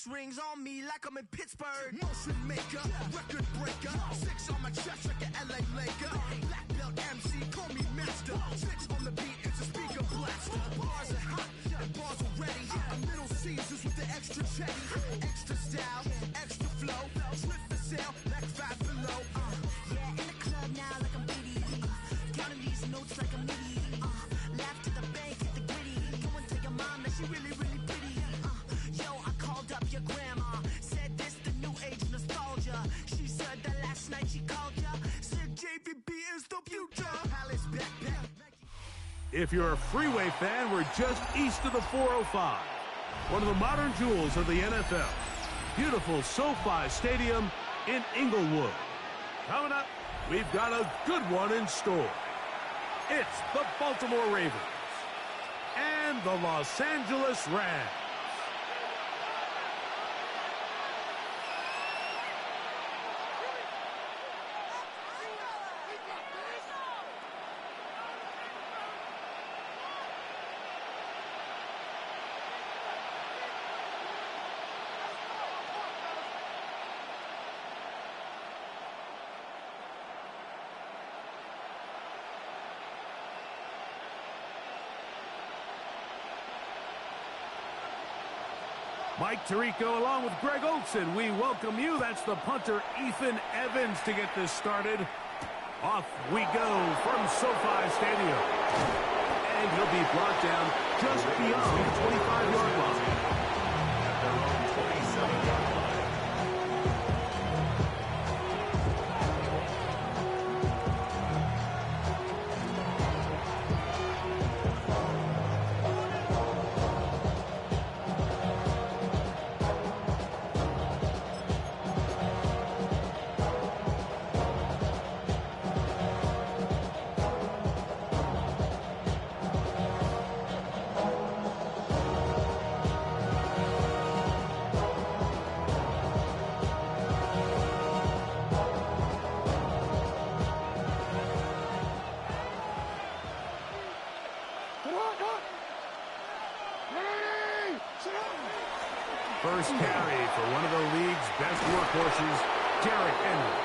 rings on me like I'm in Pittsburgh. Motion maker, record breaker. 6 on my chest like an LA Laker. Black belt MC, call me master. 6 on the beat, it's a speaker blaster. Bars are hot, and bars are ready. I'm Little Caesars with the extra chetty. Extra style, extra flow. Slip for sale, like 5 below. Yeah, in the club now like I'm Diddy. Counting these notes like I'm Nitty. Laugh to the bank, hit the gritty. Go and tell your mom that she really, really pretty. Yo, I called up your grandma. Said this the new age nostalgia. She said that last night she called ya. Said JVB is the future. Palace backpack. If you're a Freeway fan, we're just east of the 405. One of the modern jewels of the NFL. Beautiful SoFi Stadium in Inglewood. Coming up, we've got a good one in store. It's the Baltimore Ravens and the Los Angeles Rams. Mike Tirico along with Greg Olson. We welcome you. That's the punter, Ethan Evans, to get this started. Off we go from SoFi Stadium. And he'll be brought down just beyond the 25-yard line. At their own 27-yard line. First carry for one of the league's best workhorses, Derrick Henry.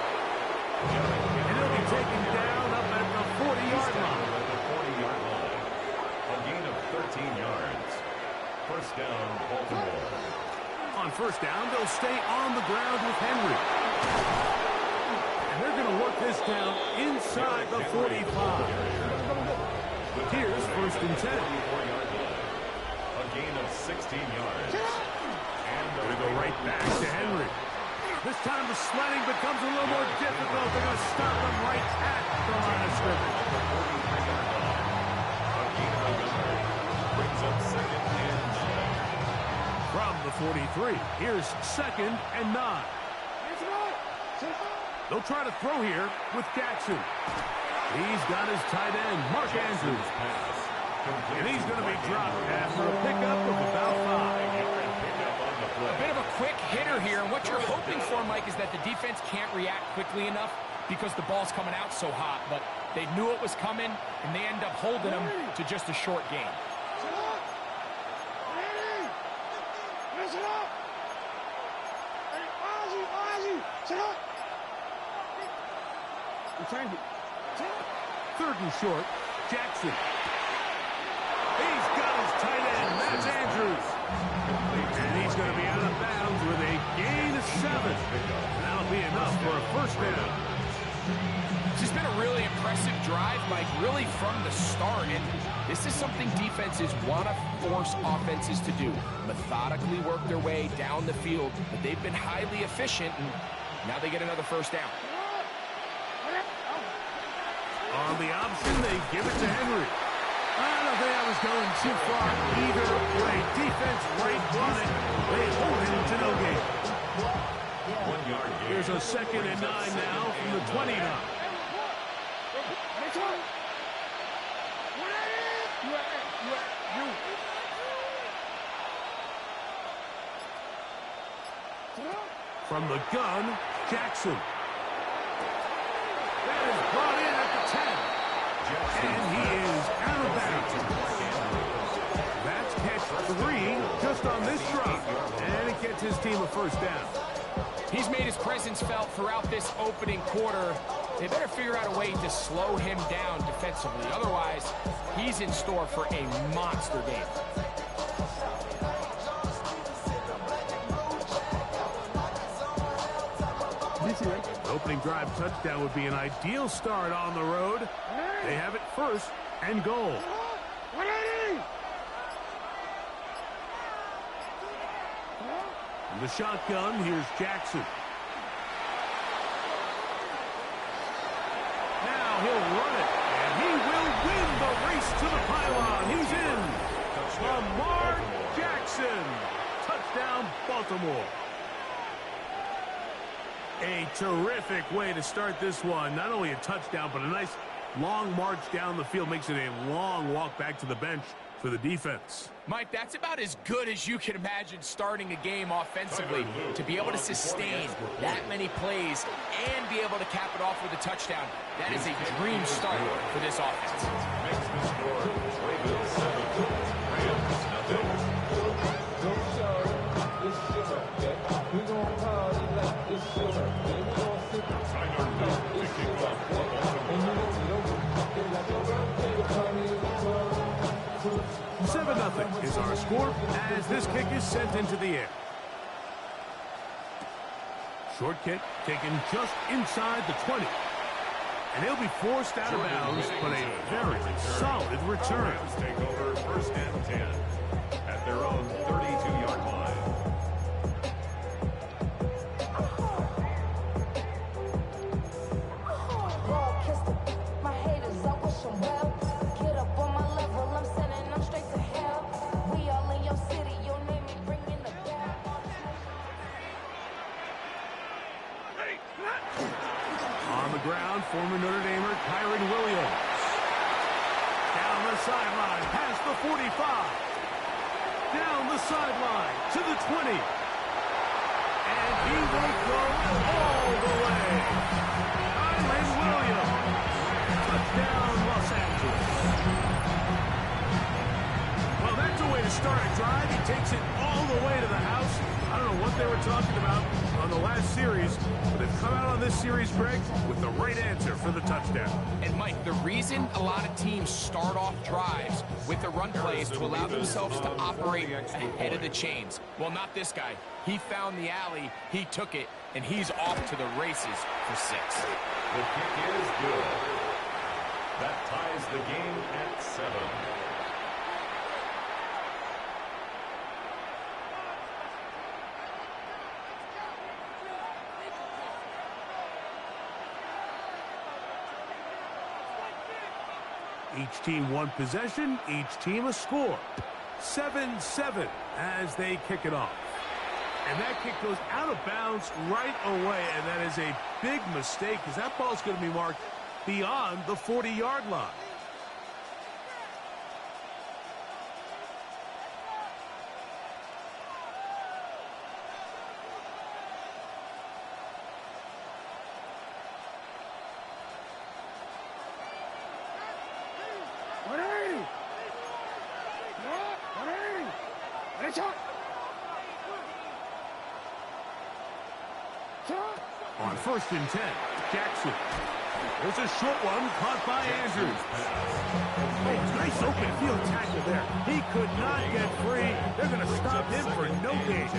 And he'll be taken down up at the 40-yard line. A gain of 13 yards. First down, Baltimore. On first down, they'll stay on the ground with Henry. And they're going to work this down inside the 45. Here's first and 10. A gain of 16 yards. Going to go right back to Henry. This time the sledding becomes a little more difficult. They're going to stop him right at the line of scrimmage. Brings up second and 9. From the 43, here's second and 9. They'll try to throw here with Jackson. He's got his tight end, Mark Andrews. And he's going to be dropped after a pickup of about 5. A bit of a quick hitter here, and what you're hoping for, Mike, is that the defense can't react quickly enough because the ball's coming out so hot, but they knew it was coming, and they end up holding them to just a short game. Third and short, Jackson. He's got his tight end, Matt Andrews. And he's going to be out of bounds with a gain of 7. And that'll be enough for a first down. This has been a really impressive drive, Mike, really from the start. And this is something defenses want to force offenses to do. Methodically work their way down the field. But they've been highly efficient, and now they get another first down. On the option, they give it to Henry. I don't think I was going too far either way. Defense right on it. They hold it to no gain. 1 yard gain. Here's a second and 9 now from the 29. From the gun, Jackson. That is brought in at the 10. And he is out of bounds. That's catch 3 just focused on this drop, and it gets his team a first down. He's made his presence felt throughout this opening quarter. They better figure out a way to slow him down defensively. Otherwise, he's in store for a monster game. The opening drive touchdown would be an ideal start on the road. They have it first and goal. In the shotgun, here's Jackson. Now he'll run it, and he will win the race to the pylon. He's in. Lamar Jackson. Touchdown, Baltimore. A terrific way to start this one. Not only a touchdown, but a nice long march down the field. Makes it a long walk back to the bench for the defense. Mike, that's about as good as you can imagine starting a game offensively. To be able to sustain that many plays and be able to cap it off with a touchdown, that is a dream start for this offense. Makes the score Ravens 7, Rams nothing. Tyler Luke to kick off for Baltimore. 7-0 is our score as this kick is sent into the air. Short kick taken just inside the 20. And he'll be forced out of bounds, but a very solid return. Rams take over first and 10 at their own 32-yard line. Former Notre Damer Kyron Williams. Down the sideline, past the 45. Down the sideline to the 20. And he will go all the way. Kyron Williams. Touchdown, Los Angeles. Well, that's a way to start a drive. He takes it all the way to the house. I don't know what they were talking about on the last series, but they've come out on this series, Greg, with the right answer for the touchdown. And, Mike, the reason a lot of teams start off drives with the run plays to allow themselves to operate ahead of the chains. Well, not this guy. He found the alley, he took it, and he's off to the races for 6. The kick is good. That ties the game at 7. Each team one possession, each team a score. 7-7 as they kick it off. And that kick goes out of bounds right away, and that is a big mistake because that ball's going to be marked beyond the 40-yard line. On 1st and 10, Jackson. There's a short one caught by Andrews. Oh, nice open field tackle there. He could not get free. They're going to stop him for no gain.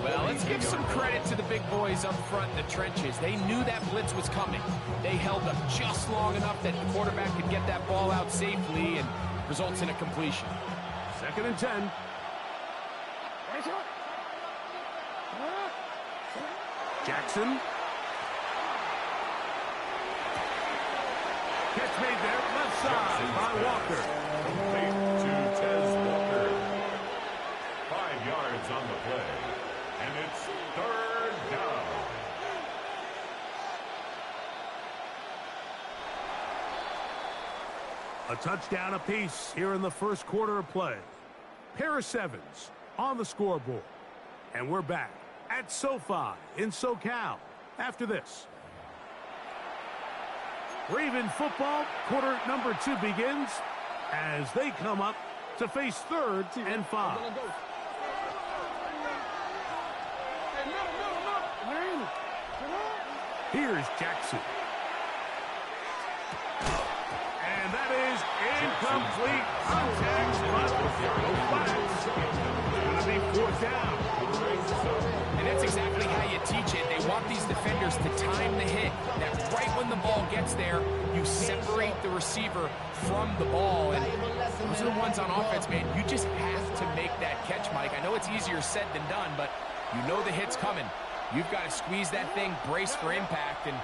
Well, let's give some credit to the big boys up front in the trenches. They knew that blitz was coming. They held up just long enough that the quarterback could get that ball out safely and results in a completion. 2nd and 10. Jackson. Catch made there, left side by Walker. Complete to Tez Walker. 5 yards on the play. And it's 3rd down. A touchdown apiece here in the first quarter of play. Pair of 7s on the scoreboard. And we're back at SoFi in SoCal after this. Raven football, quarter number 2 begins as they come up to face 3rd and 5. Here's Jackson. And that is incomplete contact, but no flags. Going to be fourth down. And that's exactly how you teach it. They want these defenders to time the hit. That right when the ball gets there, you separate the receiver from the ball. And those are the ones on offense, man. You just have to make that catch, Mike. I know it's easier said than done, but you know the hit's coming. You've got to squeeze that thing, brace for impact, and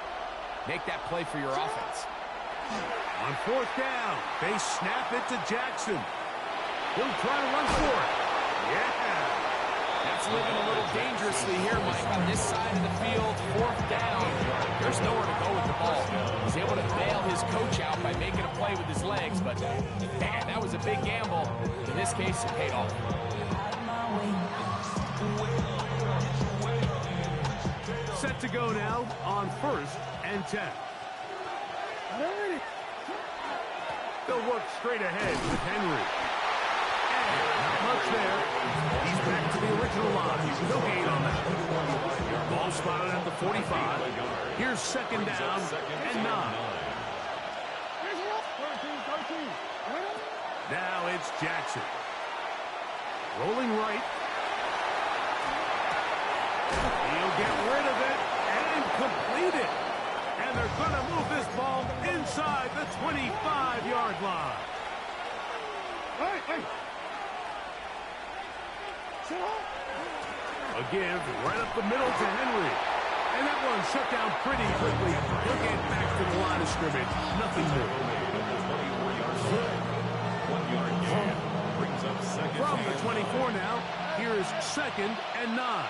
make that play for your offense. On fourth down, they snap it to Jackson. He'll try to run for it. Yeah. That's living a little dangerously here, Mike. On this side of the field, fourth down, there's nowhere to go with the ball. He's able to bail his coach out by making a play with his legs, but man, that was a big gamble. In this case, it paid off. Set to go now on 1st and 10. They'll work straight ahead with Henry. And not much there. He's back to the original line. No gain on that. Ball spotted at the 45. Here's second down and 9. Now it's Jackson. Rolling right. He'll get rid of it and complete it. And they're going to move this ball inside the 25-yard line. A give right up the middle to Henry. And that one shut down pretty quickly. He'll get back to the line of scrimmage. Nothing more. From the 24 now, here's second and 9.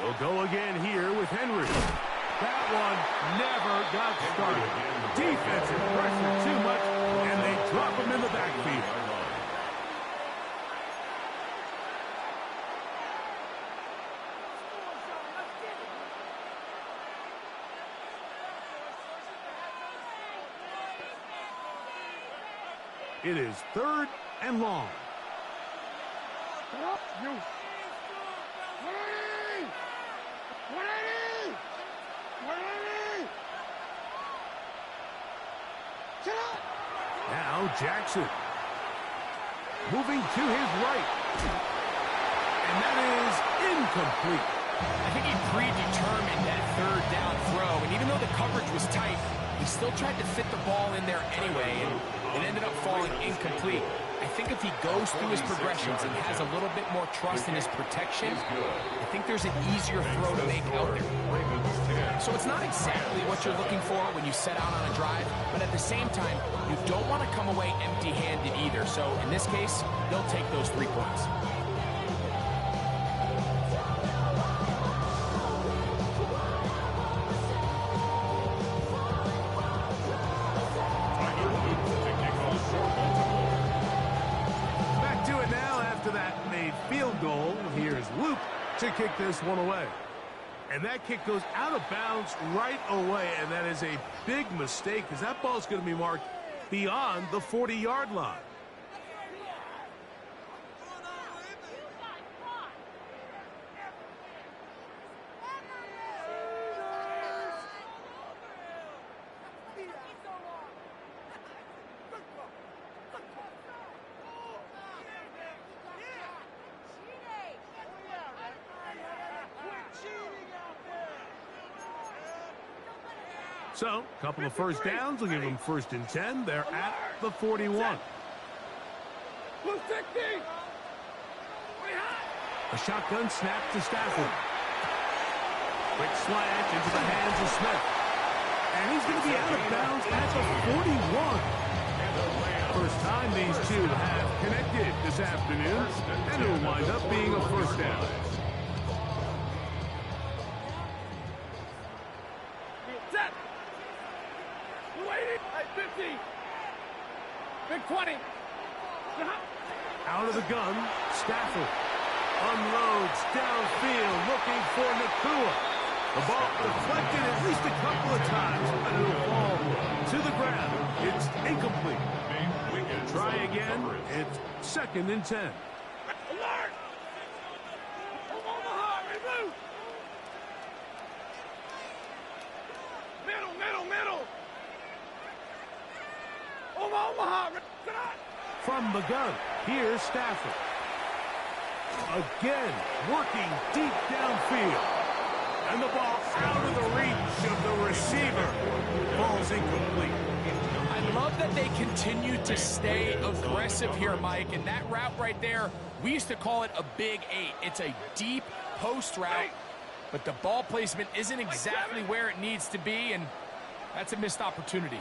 We'll go again here with Henry. That one never got started. Defensive pressure too much, and they drop him in the backfield. It is 3rd and long. Now Jackson. Moving to his right. And that is incomplete. I think he predetermined that 3rd down throw, and even though the coverage was tight, he still tried to fit the ball in there anyway, and it ended up falling incomplete. I think if he goes through his progressions and has a little bit more trust in his protection, I think there's an easier throw to make out there. So it's not exactly what you're looking for when you set out on a drive, but at the same time, you don't want to come away empty-handed either. So in this case, they'll take those 3 points. Field goal. Here's Luke to kick this one away. And that kick goes out of bounds right away, and that is a big mistake because that ball is going to be marked beyond the 40-yard line. So, a couple of first downs will give them 1st and 10. They're at the 41. A shotgun snap to Stafford. Quick slant into the hands of Smith. And he's going to be out of bounds at the 41. First time these two have connected this afternoon, and it will wind up being a 1st down. Big 20. Out of the gun, Stafford unloads downfield looking for Nakua. The ball deflected at least a couple of times, and it'll fall to the ground. It's incomplete. again. It's 2nd and 10. Alert! Omaha, remove! Middle! Omaha! From the gun, here's Stafford. Again, working deep downfield. And the ball out of the reach of the receiver. Ball's incomplete. I love that they continue to stay aggressive here, Mike. And that route right there, we used to call it a big 8. It's a deep post route, but the ball placement isn't exactly where it needs to be, and that's a missed opportunity.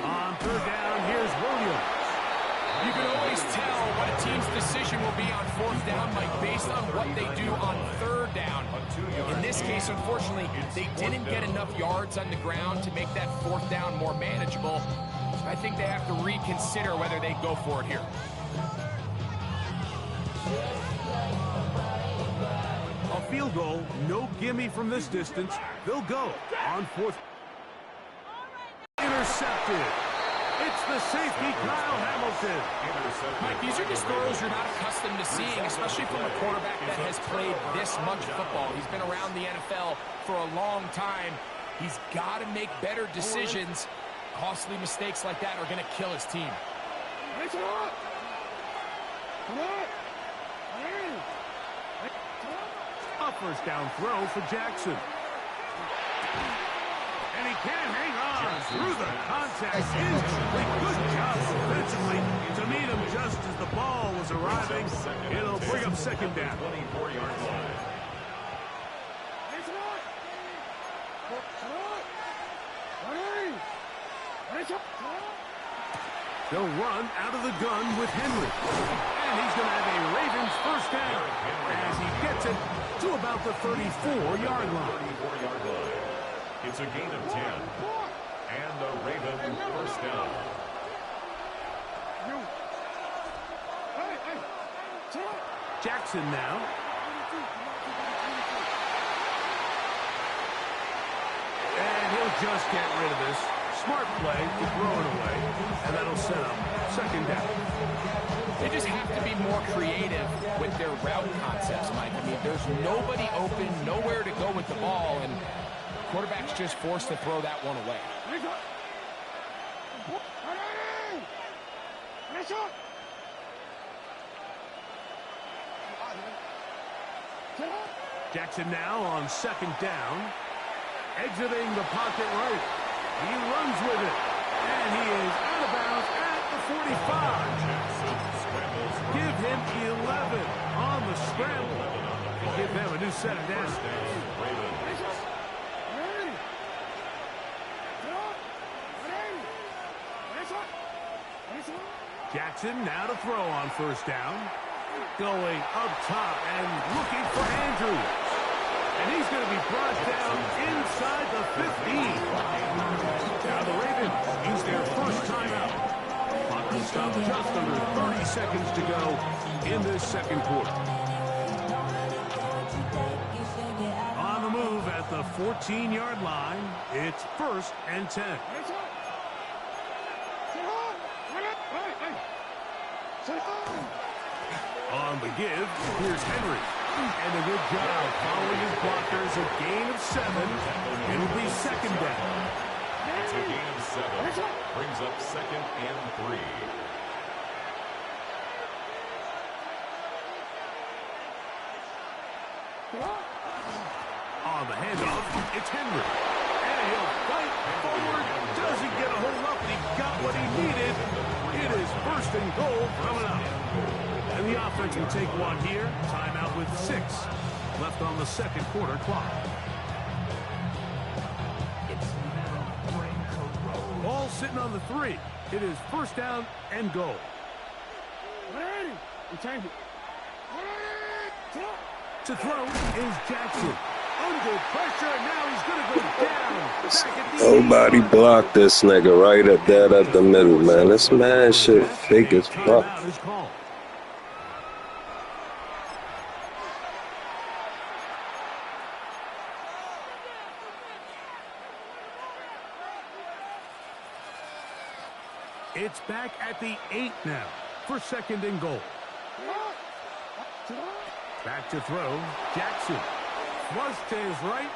On 3rd down, here's Williams. You can always tell what a team's decision will be on 4th down, Mike, based on what they do on 3rd down. In this case, unfortunately, they didn't get enough yards on the ground to make that 4th down more manageable. So I think they have to reconsider whether they go for it here. A field goal, no gimme from this distance. They'll go on 4th. Intercepted. It's the safety, Kyle Hamilton. Mike, these are just throws you're not accustomed to seeing, especially from a quarterback that has played this much football. He's been around the NFL for a long time. He's got to make better decisions. Costly mistakes like that are going to kill his team. A 1st down throw for Jackson. And he can't hang on through the contact. Good job defensively to meet him just as the ball was arriving. It'll bring up 2nd down. 24-yard line. They'll run out of the gun with Henry. And he's going to have a Ravens 1st down as he gets it to about the 34-yard line. 34-yard line. It's a gain of 10. And the Ravens 1st down. Jackson now. And he'll just get rid of this. Smart play to throw it away. And that'll set up 2nd down. They just have to be more creative with their route concepts, Mike. I mean, there's nobody open, nowhere to go with the ball, and quarterback's just forced to throw that one away. Jackson now on 2nd down. Exiting the pocket right. He runs with it. And he is out of bounds at the 45. Give him 11 on the scramble. And give them a new set of downs. Jackson now to throw on 1st down. Going up top and looking for Andrews. And he's going to be brought down inside the 15. Now the Ravens use their 1st timeout. Clock will stop just under 30 seconds to go in this 2nd quarter. On the move at the 14-yard line, it's 1st and 10. On the give, here's Henry. And a good job following his blockers. A gain of 7. It'll be 2nd down. It's a gain of 7. Brings up 2nd and 3. On the handoff, it's Henry. And he'll fight forward. Doesn't get a hold up, and he got what he needed. It is 1st and goal coming up. And the offense will take one here. Timeout with 6 left on the 2nd quarter clock. Ball sitting on the 3. It is 1st down and goal. To throw is Jackson. Under pressure, and now he's going to go down. Nobody blocked this nigga right up there at the middle, man. This man shit fake as fuck. It's back at the 8 now for 2nd and goal. Back to throw. Jackson. Flush to his right.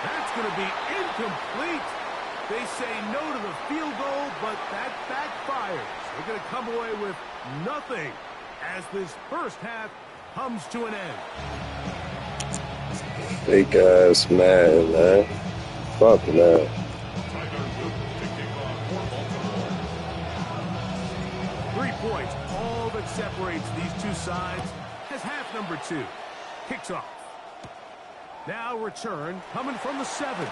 That's going to be incomplete. They say no to the field goal, but that backfires. They're going to come away with nothing as this first half comes to an end. Fake ass man. Fuck man. 3 points, all that separates these two sides as half number 2 kicks off. Now return coming from the 7. A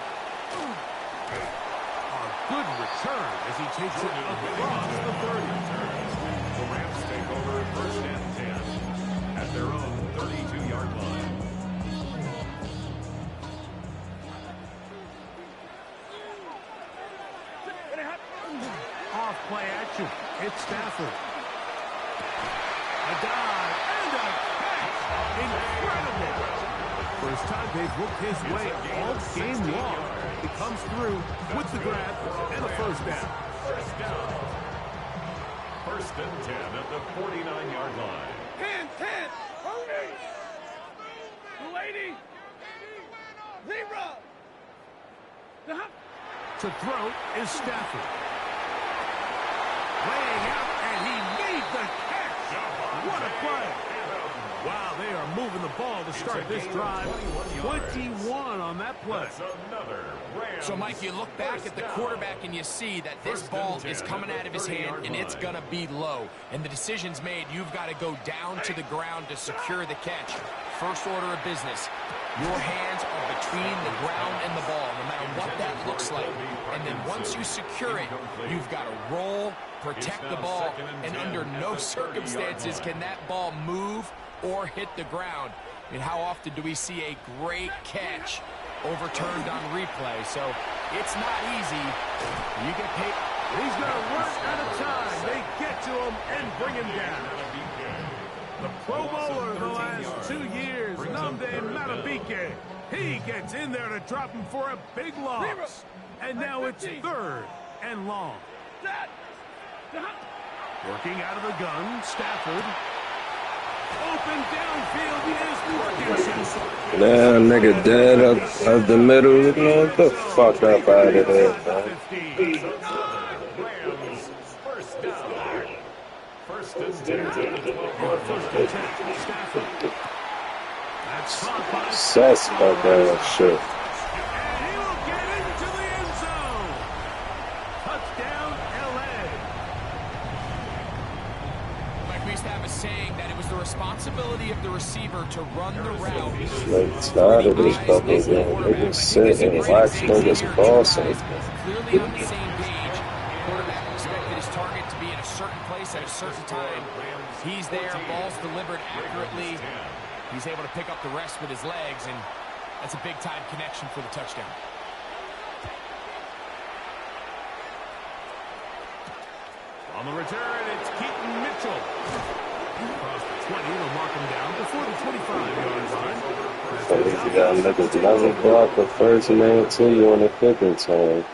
good return as he takes it across the 30. The Rams take over 1st and 10 at their own 32-yard line. Off play action. It's Stafford. A dive and a catch. Incredible. First time they've looked his way all game long. He comes through with the grab and a first down. 1st and 10 at the 49-yard line. 10. Hurry. 280. 0. To throw is Stafford. Laying out, and he made the catch. What a play. Wow, they are moving the ball to start this drive. 21 on that play. So, Mike, you look back at the quarterback and you see that this ball is coming out of his hand and it's going to be low. And the decision's made. You've got to go down to the ground to secure the catch. First order of business. Your hands are between the ground and the ball, no matter what that looks like. And then once you secure it, you've got to roll, protect the ball, and under no circumstances can that ball move or hit the ground. I mean, how often do we see a great catch overturned on replay? So it's not easy. You get paid. He's going to run out of time. They get to him and bring him down. The Pro Bowler the last 2 years, Gameday Madden. He gets in there to drop him for a big loss. And now it's 3rd and long. Working out of the gun, Stafford. Open downfield is Morganson. Now nigga dead up the middle. You know, get the fuck up out of there, man. First and 10. Stafford. That's caught by Obsessed about that shit. And he will get into the end zone. Touchdown, LA. Like we used to have a saying that it was the responsibility of the receiver to run the route. Like, tired of this fucking game. They just sit and watch niggas crossing. Clearly on the same page. Quarterback expected his target to be in a certain place at a certain time. He's there, ball's delivered accurately. He's able to pick up the rest with his legs, and that's a big-time connection for the touchdown. On the return, it's Keaton Mitchell. Across the 20, they'll mark him down before the 25-yard line. So you got niggas never block the first man to you on the kicking time.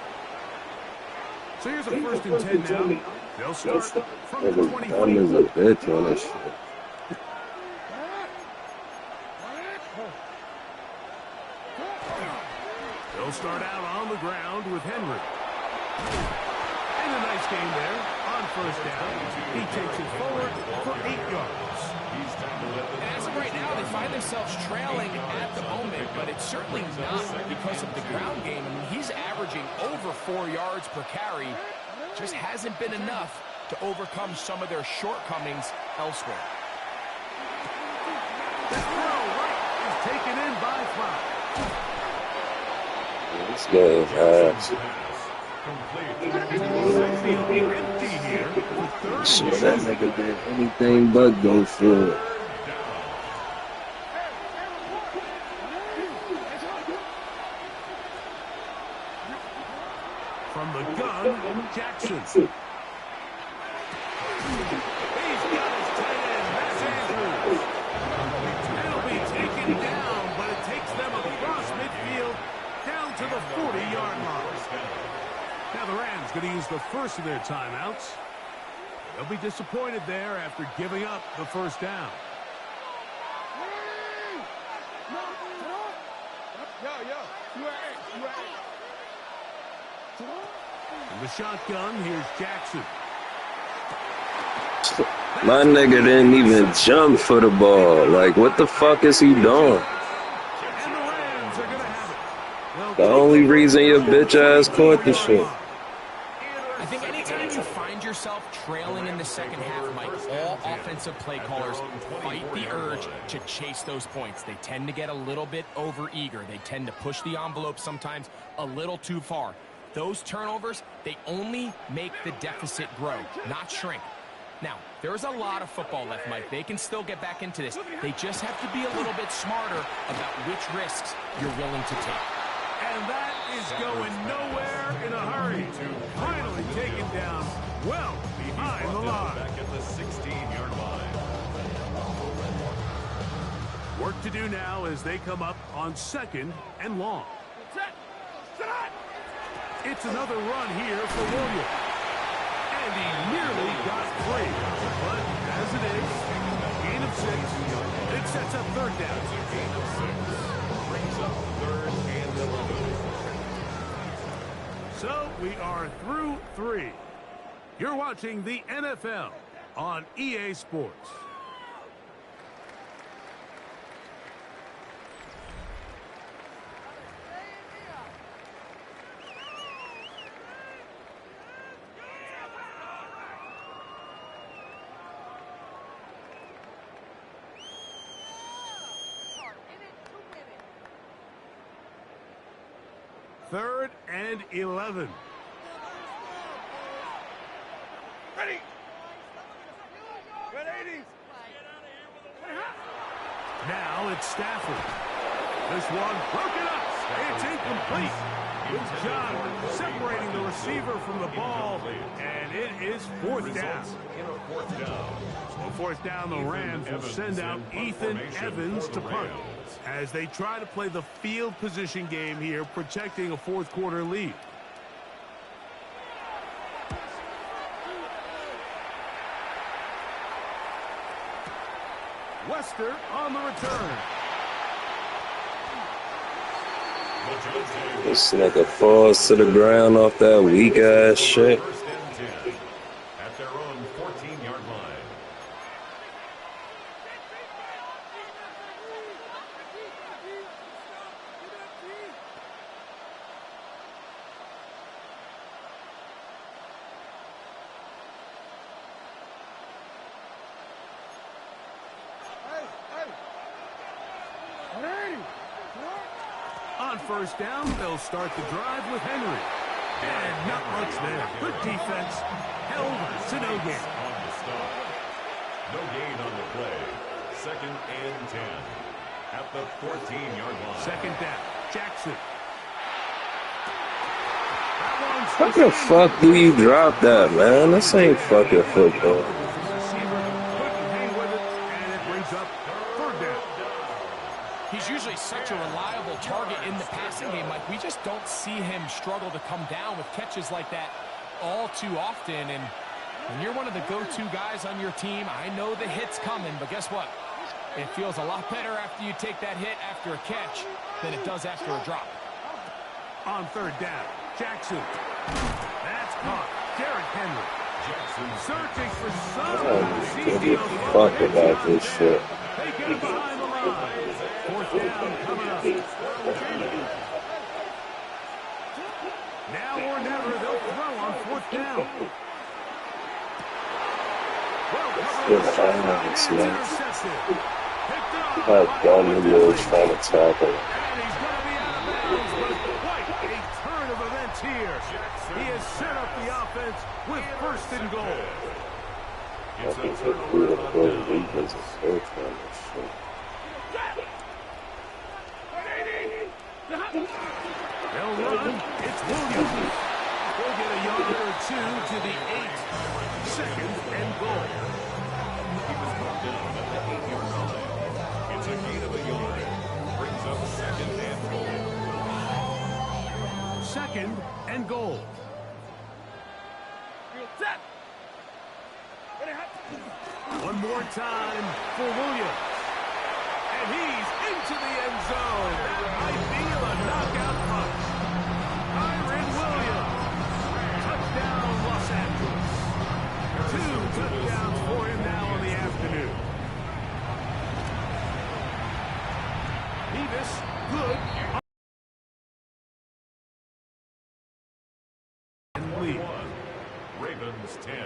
So here's a 1st and 10 now. They'll start from the Niggas 20. dumb as a bitch on this shit. They'll start out on the ground with Henry. And a nice game there on 1st down. He takes it forward for 8 yards. And as of right now, they find themselves trailing at the moment, but it's certainly not because of the ground game. I mean, he's averaging over 4 yards per carry. Just hasn't been enough to overcome some of their shortcomings elsewhere. This throw right is taken in by Flower. This game ass. Empty here with 3rd. Shit, that nigga did anything but go for it. From the gun, Jackson. He's got his tight end, Max Andrews. It'll be taken down, but it takes them across midfield down to the 40-yard line. Now the Rams first of their timeouts. They'll be disappointed there after giving up the first down. In the shotgun, here's Jackson. My nigga didn't even jump for the ball. Like, what the fuck is he doing? The only reason your bitch ass caught the shit. I think anytime you find yourself trailing in the second half, Mike, all offensive play callers fight the urge to chase those points. They tend to get a little bit overeager. They tend to push the envelope sometimes a little too far. Those turnovers, they only make the deficit grow, not shrink. Now, there's a lot of football left, Mike. They can still get back into this. They just have to be a little bit smarter about which risks you're willing to take. And that is going nowhere in a hurry. Finally taken down well behind the line. Back at the 16-yard line. Work to do now as they come up on 2nd and long. It's another run here for Williams. And he nearly got free. But as it is, a gain of 6. It sets up 3rd down. A gain of 6. Brings up 3rd and 11. So we are through 3. You're watching the NFL on EA Sports. Third and 11. Ready. Ready. Now it's Stafford. This one broken up. It's incomplete. Good job separating the receiver from the ball, and it is 4th down. So 4th down, the Rams will send out Ethan Evans to punt as they try to play the field position game here, protecting a 4th quarter lead. Wester on the return. This nigga falls to the ground off that weak ass shit. First and 10 at their own 14-yard line. On 1st down, they'll start the drive with Henry. And not much there. Good defense. Held to no gain. On the stop. No gain on the play. 2nd and 10 at the 14-yard line. 2nd down. Jackson. What the fuck do you drop that, man? This ain't fucking football. Receiver couldn't hang with it, and it brings up 3rd down. He's usually such a reliable target in the passing game, Mike. We just don't see him struggle to come down with catches like that all too often. And when you're one of the go-to guys on your team, I know the hit's coming, but guess what? It feels a lot better after you take that hit after a catch than it does after a drop. On 3rd down, Jackson. That's caught. Derrick Henry. Jackson Searching for I some. don't give a fuck about this shit. They get him behind the line. 4th down coming up. Now or never, they'll throw on 4th down. Good balance, man. How dumb he is trying to tackle. And he's going to be out of bounds, but quite a turn of events here. He has set up the offense with 1st and goal. I think they threw the full defense of search on this shit. They'll run. It's Williams. They'll get a yard or 2 to the 8. 2nd and goal. He was brought down at the 8-yard line. It's a gain of a yard. Brings up 2nd and goal. 2nd and goal. One more time for Williams. And he's into the end zone. I feel a knockout punch. Kyren Williams. Touchdown, Los Angeles. 2 touchdowns for him now on the afternoon. Davis, good. And lead. Ravens 10.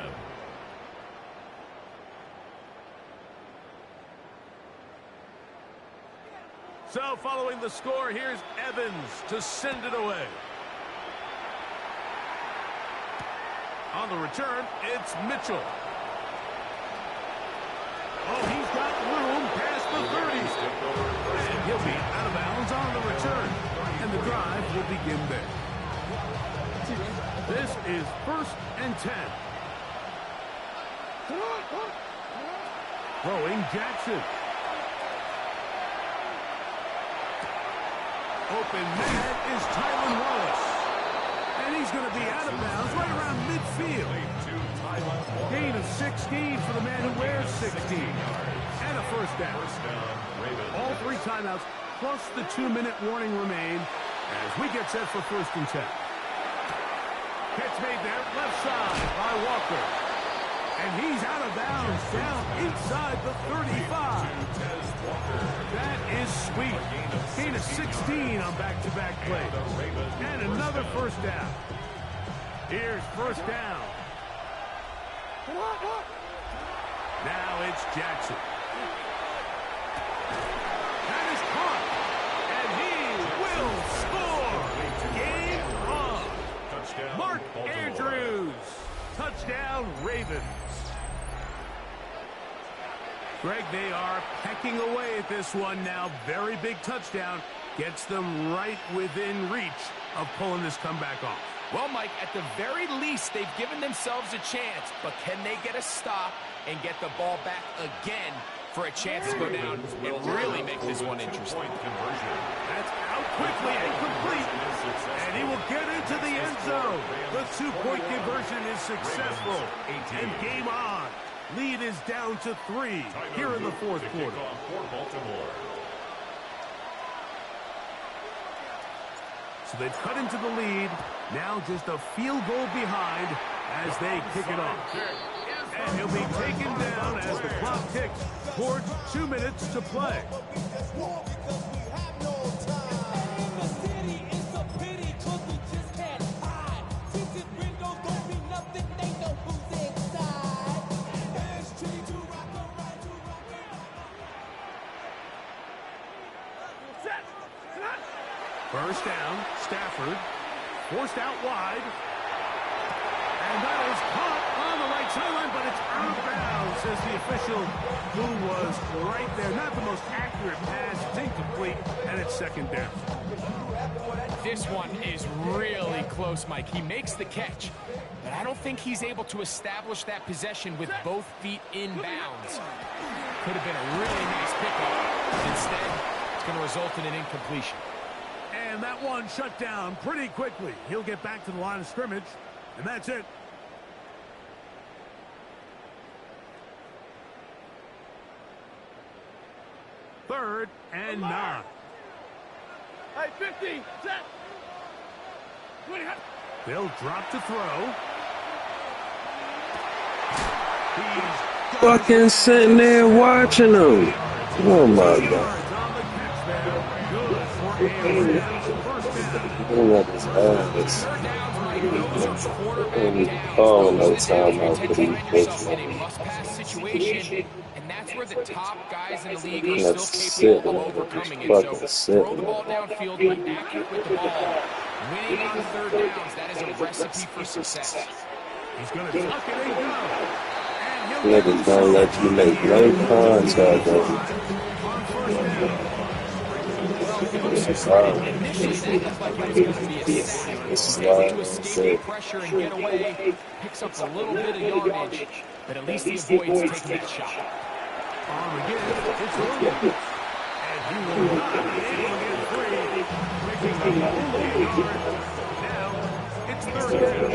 So following the score, here's Evans to send it away. On the return, it's Mitchell. Oh, he's got room past the 30. And he'll be out of bounds on the return. And the drive will begin there. This is 1st and 10. Throwing Jackson. Open man is Tylan Wallace. And he's going to be out of bounds right around midfield. Gain of 16 for the man who wears 16. And a first down. All 3 timeouts plus the 2-minute warning remain as we get set for 1st and 10. Catch made there, left side by Walker. And he's out of bounds down inside the 35. That is sweet. Gain of 16 on back-to-back plays. And another first down. Here's 1st down. Now it's Jackson. That is caught. And he will score. Game on. Mark Andrews. Touchdown, Ravens. Greg, they are pecking away at this one now. Very big touchdown. Gets them right within reach of pulling this comeback off. Well, Mike, at the very least, they've given themselves a chance. But can they get a stop and get the ball back again for a chance to go down and really make this one interesting? That's out quickly and complete. And he will get into the end zone. The 2-point conversion is successful. And game on. Lead is down to 3 here in the 4th quarter. So they've cut into the lead. Now just a field goal behind as they kick it off. And he'll be taken down as the clock ticks towards 2 minutes to play. First down, Stafford, forced out wide. And that is caught on the right sideline, but it's out of bounds, says the official who was right there. Not the most accurate pass, it's incomplete, and it's 2nd down. This one is really close, Mike. He makes the catch, but I don't think he's able to establish that possession with both feet in bounds. Could have been a really nice pickup. Instead, it's going to result in an incompletion. And that one shut down pretty quickly. He'll get back to the line of scrimmage, and that's it. Third and 9. Hey, 50, set. They'll drop to throw. He's Fucking sitting there watching them. Oh my God. Oh, no timeout for these bitches. And that's where the top guys in the league are still capable of overcoming it. So throw the ball downfield, be accurate with the ball. Winning on 3rd downs, that is a recipe for success. He's going to tuck it and go. Niggas don't let you make no contact on you. Initially, that looked like it was going to be a sack. He's able to escape pressure and get away. Picks up a little bit of yardage, but at least he avoids taking that shot. On again, it's Williams. And he will not be able to get free. Picking up only a yard. Now, it's It's third down.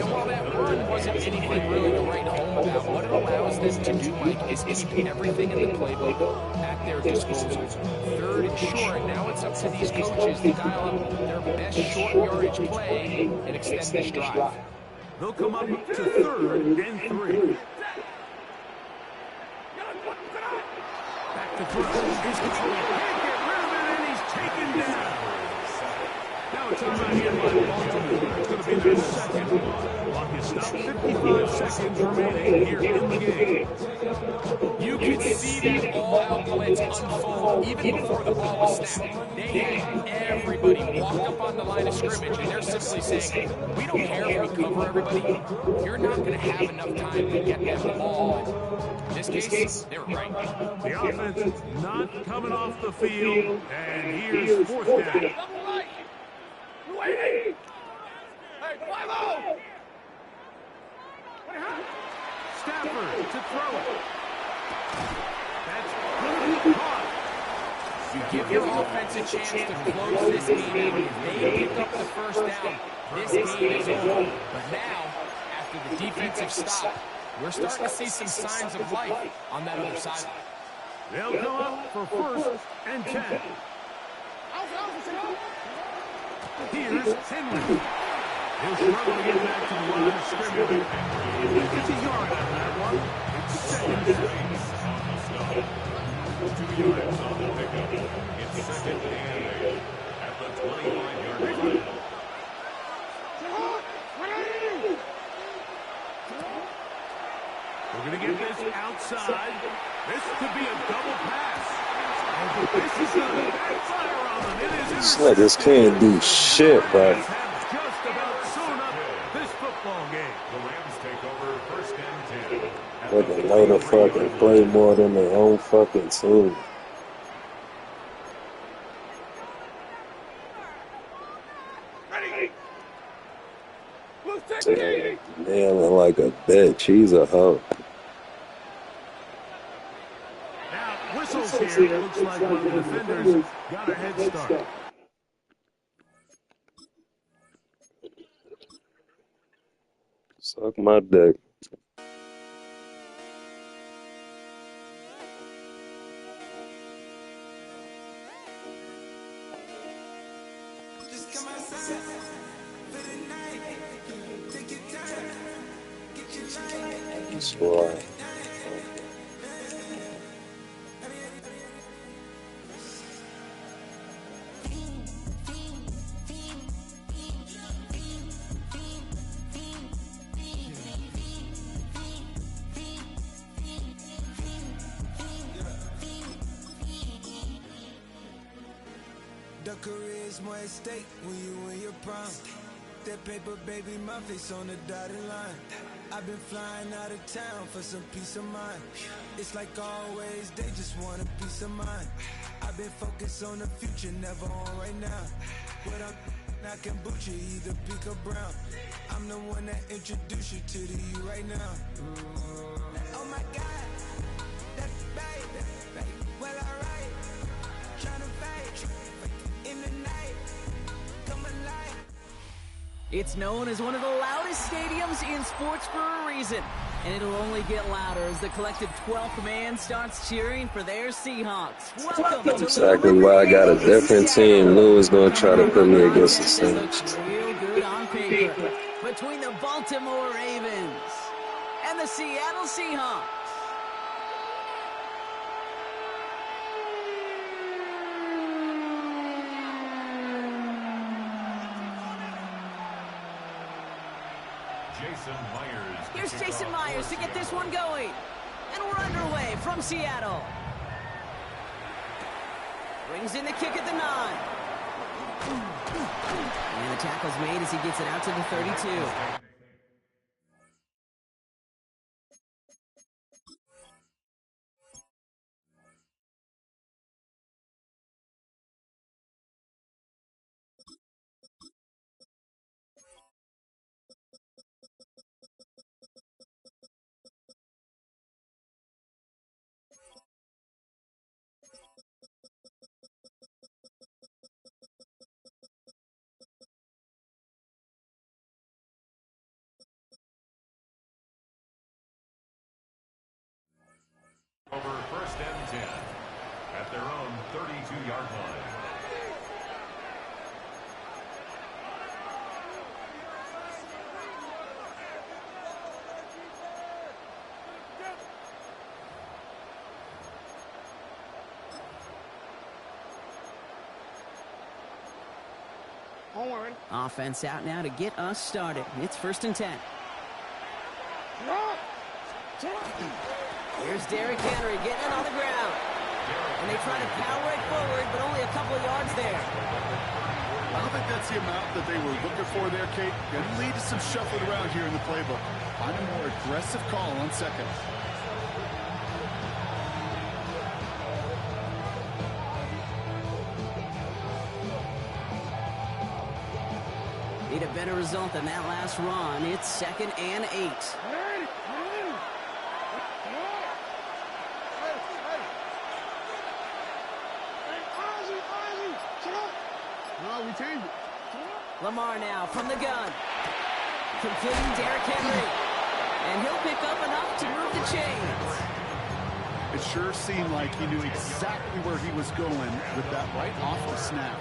And while that run wasn't anything really to write home about, what it allows them to do, Mike, is keep everything in the playbook at their disposal. Third and short, now it's up to these coaches to dial up their best short yardage play and extend this drive. They'll come up to third and 3. Back to throw. He's controlling. Can't get rid of it, and he's taken down. Now it's on right here by Baltimore. It's going to be their second. Clock is stopped. 55 seconds remaining here in the game. You could see that all-out blitz unfold even before the ball was snapped. They had everybody walked up on the line of scrimmage, and they're simply saying, we don't care if we cover everybody. You're not going to have enough time to get them the ball. In this case, they were right. The offense not coming off the field, and here's fourth down. Hey, 5-0! Stafford to throw it. That's going to be caught. You give your offense a chance to close this game out. If they pick up the first down, this game is over. But now, after the defensive stop, we're starting to see some signs of life on that other side. They'll come up for first and 10. Here's Henry. He'll struggle to get back to the line of scrimmage. It's a yard out of that one. It's second down. 2 yards on the pickup. It's second and 8 at the 25-yard line. We're going to get this outside. This could be a double pass. This is going to backfire on them. It is This niggas can't do shit, bro. just about sewn up this football game. The Rams take over first and 10. at But they know the fucking play more than their own fucking team. Damn, nailing like a bitch. He's a hoe. Now, whistles here. Looks like one of the defenders got a head start. Suck my dick. That's why. The career's more at stake when you in your prime. That paper, baby, my face on the dotted line. I've been flying out of town for some peace of mind. It's like always, they just want a peace of mind. I've been focused on the future, never on right now. But I can boot you either pink or brown. I'm the one that introduced you to the you right now. Oh my God, that's baby. Well, alright, tryna fight in the night, come alive. It's known as one of the loudest stadiums in sports for a reason, and it'll only get louder as the collective 12th man starts cheering for their Seahawks. Welcome to Exactly why I got a different team. Lou is gonna try to put me against the Saints. looks real good on paper between the Baltimore Ravens and the Seattle Seahawks. Jason Myers. Here's Jason Myers to get this one going. And we're underway from Seattle. Brings in the kick at the 9. And the tackle's made as he gets it out to the 32. at their own 32-yard line. Offense out now to get us started. It's 1st and 10. Here's Derrick Henry getting it on the ground. And they try to power it forward, but only a couple of yards there. I don't think that's the amount that they were looking for there, Kate. Going to lead to some shuffling around here in the playbook. Find a more aggressive call on second. Need a better result than that last run. It's 2nd and 8. Lamar now from the gun. Completing Derrick Henry. And he'll pick up enough to move the chains. It sure seemed like he knew exactly where he was going with that right off the snap.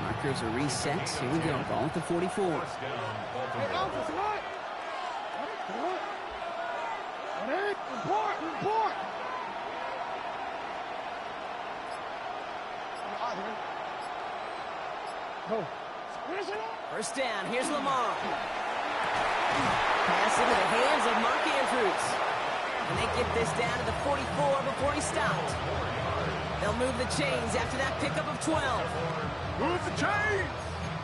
Markers are reset. Here we go. Ball at the 44. First down. Here's Lamar. Pass into the hands of Mark Andrews. And they get this down to the 44 before he stopped. They'll move the chains after that pickup of 12. Move the chains!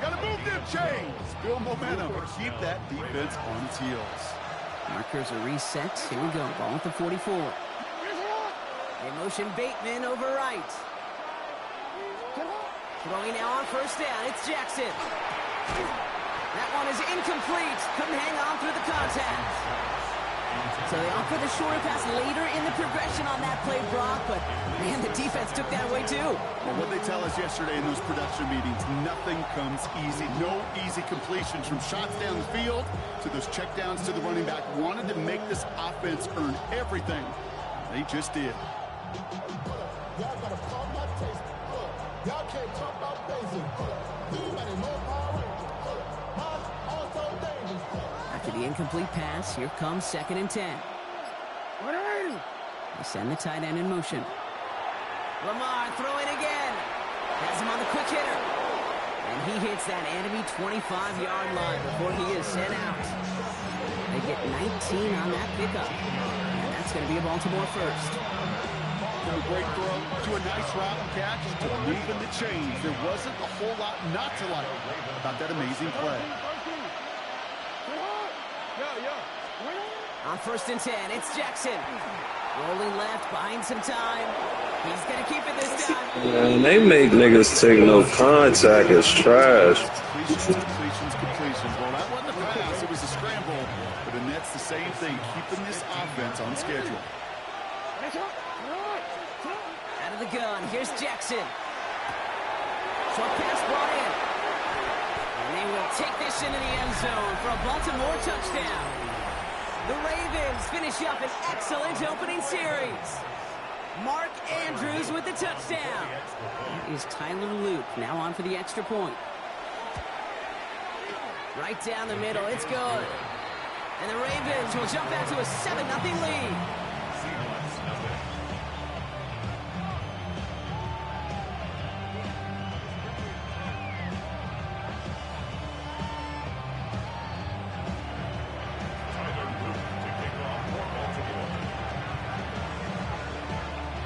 Gotta move them chains! Build momentum and keep that defense on its heels. Markers are reset. Here we go. Ball at the 44. They motion Bateman over right. Throwing now on first down. It's Jackson. That one is incomplete. Couldn't hang on through the contact. So they offer the shorter pass later in the progression on that play, Brock, but man, the defense took that away too. Well, what they tell us yesterday in those production meetings, nothing comes easy. No easy completions from shots down the field to those checkdowns to the running back. Wanted to make this offense earn everything. They just did. Y'all gotta call my taste. Y'all can't talk about basic. After the incomplete pass, here comes 2nd and 10. They send the tight end in motion. Lamar throwing again. Has him on the quick hitter. And he hits that enemy 25-yard line before he is sent out. They get 19 on that pickup. And that's going to be a Baltimore first. From a great throw to a nice route and catch to moving the chains. There wasn't a whole lot not to like about that amazing play. On 1st and 10, it's Jackson. Rolling left, buying some time. He's going to keep it this time. Man, they make niggas take no contact. It's trash. Completions. Well, that wasn't a pass. It was a scramble. But the Nets the same thing, keeping this offense on schedule. Out of the gun, here's Jackson. Short pass brought in. And they will take this into the end zone for a Baltimore touchdown. The Ravens finish up an excellent opening series. Mark Andrews with the touchdown. That is Tyler Luke now on for the extra point. Right down the middle, it's good. And the Ravens will jump out to a 7-0 lead.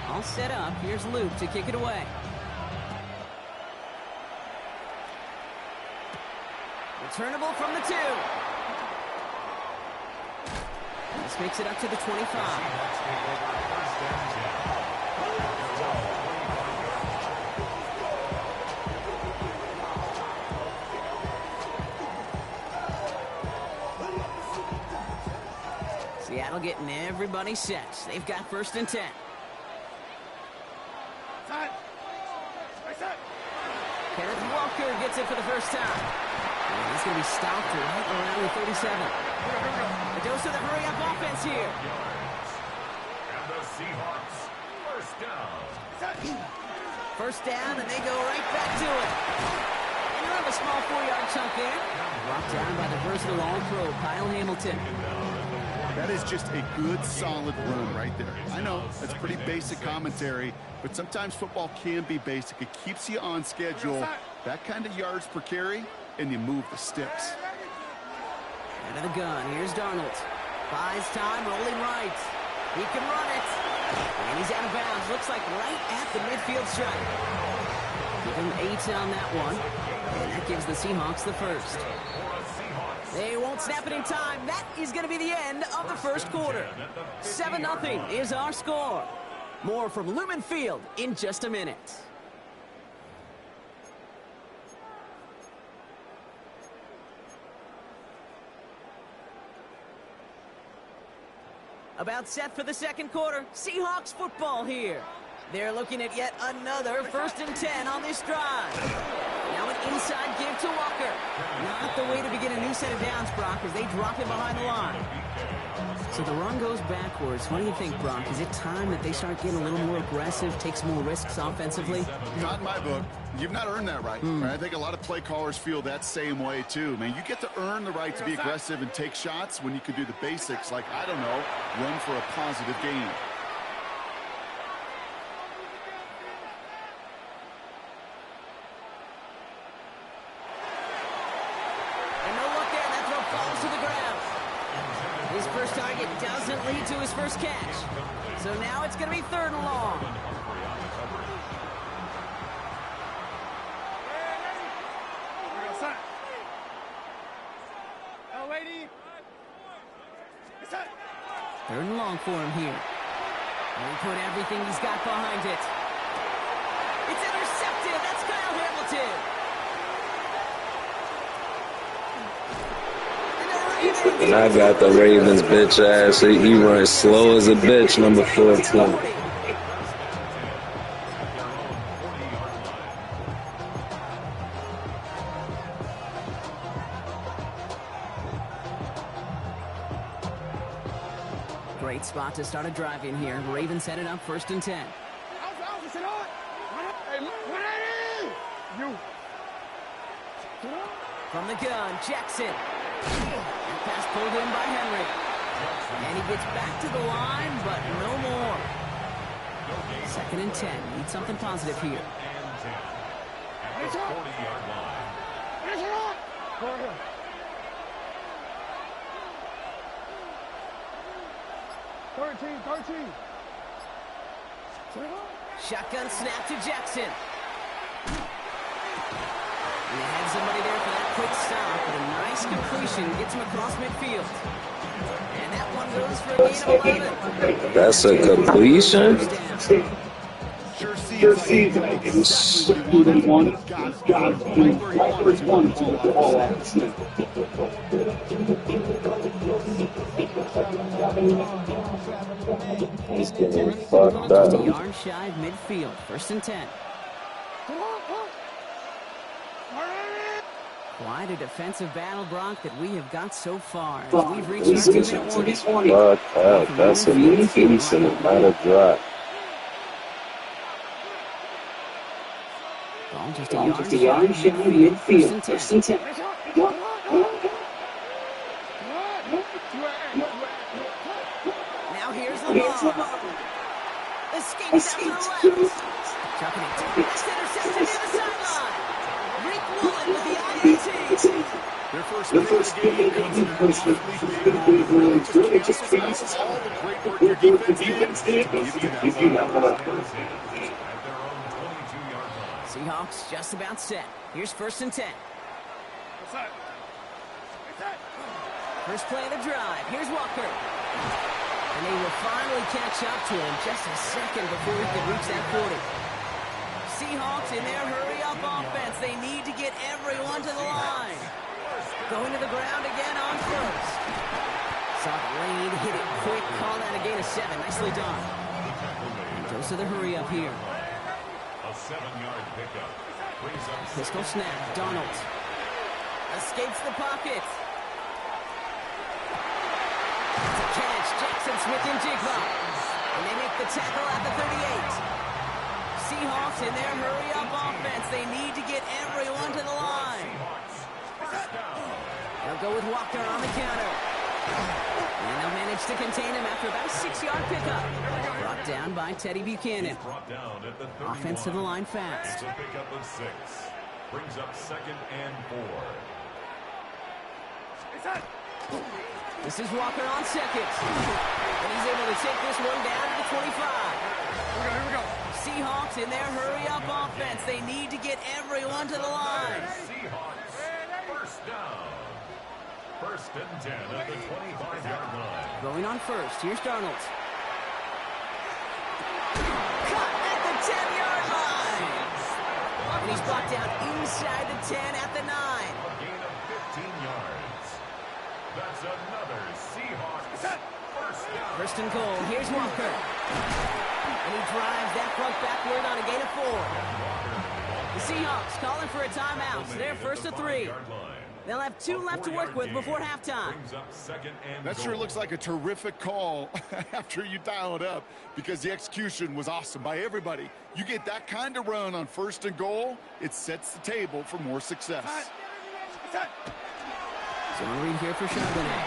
All set up. Here's Luke to kick it away. Returnable from the 2. This makes it up to the 25. Seattle getting everybody set. They've got 1st and 10. Kenneth Walker gets it for the first time. And he's going to be stopped right around the 37. A dose of the hurry-up offense here. And the Seahawks First down, and they go right back to it. And you have a small 4-yard chunk there. Brought down by the versatile all-pro, Kyle Hamilton. That is just a good, solid run right there. I know, that's pretty basic commentary, but sometimes football can be basic. It keeps you on schedule, that kind of yards per carry, and you move the sticks. Out of the gun, here's Darnold. Buys time, rolling right. He can run it. And he's out of bounds. Looks like right at the midfield stripe. Give him 8 on that one. And that gives the Seahawks the first. They won't snap it in time. That is going to be the end of the first quarter. 7-0 is our score. More from Lumen Field in just a minute. About set for the second quarter. Seahawks football here. They're looking at yet another 1st and 10 on this drive. Now an inside give to Walker. Not the way to begin a new set of downs, Brock, as they drop him behind the line. So the run goes backwards. What do you think, Brock? Is it time that they start getting a little more aggressive, take some more risks offensively? Not in my book. You've not earned that right. Right? I think a lot of play callers feel that same way, too. Man, you get to earn the right to be aggressive and take shots when you can do the basics, like, I don't know, run for a positive gain. Doesn't lead to his first catch. So now it's going to be 3rd and long. Third and long for him here. And he put everything he's got behind it. It's intercepted. That's Kyle Hamilton. And I got the Ravens bitch ass. He runs slow as a bitch, number 14. Great spot to start a drive in here. Ravens set it up 1st and 10. From the gun, Jackson. Pass pulled in by Henry. And he gets back to the line, but no more. 2nd and 10. Need something positive here. At the 40-yard line. 13. Shotgun snap to Jackson. And they had somebody there for that quick stop, but a nice completion gets him across midfield. And that one goes for a gain of 11. That's a completion? Sure seems like exactly what he wanted. Got right where he wanted to with the ball at his feet. He's getting fucked up. Just a yard shy of midfield. 1st and 10. Quite a defensive battle, Brock, that we have got so far. As we've reached our 2-minute warning. Fuck up. That's a decent, not a drop. Ball just a yard shy of midfield. 1st and 10. Now here's Lamar. Escapes out to the left. Chucking it to intercepted near the sideline. Rick Woolen with the INT. Their first pick of the game comes in an really just cancels all the great work your defense did to give you that ball. Seahawks just about set. Here's 1st and 10. First play of the drive. Here's Walker. And they will finally catch up to him just a second before he could reach that 40. Seahawks in their hurry-up offense. They need to get everyone to the line. Going to the ground again on 1st. Saw the lane, hit it quick, call that a gain of 7. Nicely done. And goes to the hurry-up here. A 7-yard pickup. Pistol snap, Darnold. Escapes the pocket. It's a catch, Jackson Smith and Jigba. And they make the tackle at the 38. Seahawks in their hurry-up offense. They need to get everyone to the line. They'll go with Walker on the counter. And they'll manage to contain him after about a 6-yard pickup. Brought down by Teddy Buchanan. Offense to the line fast. It's a pickup of 6. Brings up 2nd and 4. This is Walker on 2nd. And he's able to take this one down to the 25. Here we go. Seahawks in their hurry-up offense. They need to get everyone to the line. Seahawks, first down. 1st and 10 at the 25-yard line. Going on first. Here's Darnold. Cut at the 10-yard line. And he's brought down inside the 10 at the 9. A gain of 15 yards. That's another Seahawks first down. First and goal. Here's Walker. And he drives that front backward on a gain of 4. The Seahawks calling for a timeout. So they're 1st and 3. They'll have 2 left to work with before halftime. That sure looks like a terrific call after you dial it up, because the execution was awesome by everybody. You get that kind of run on 1st and goal, it sets the table for more success. Zone read here for Charbonnet.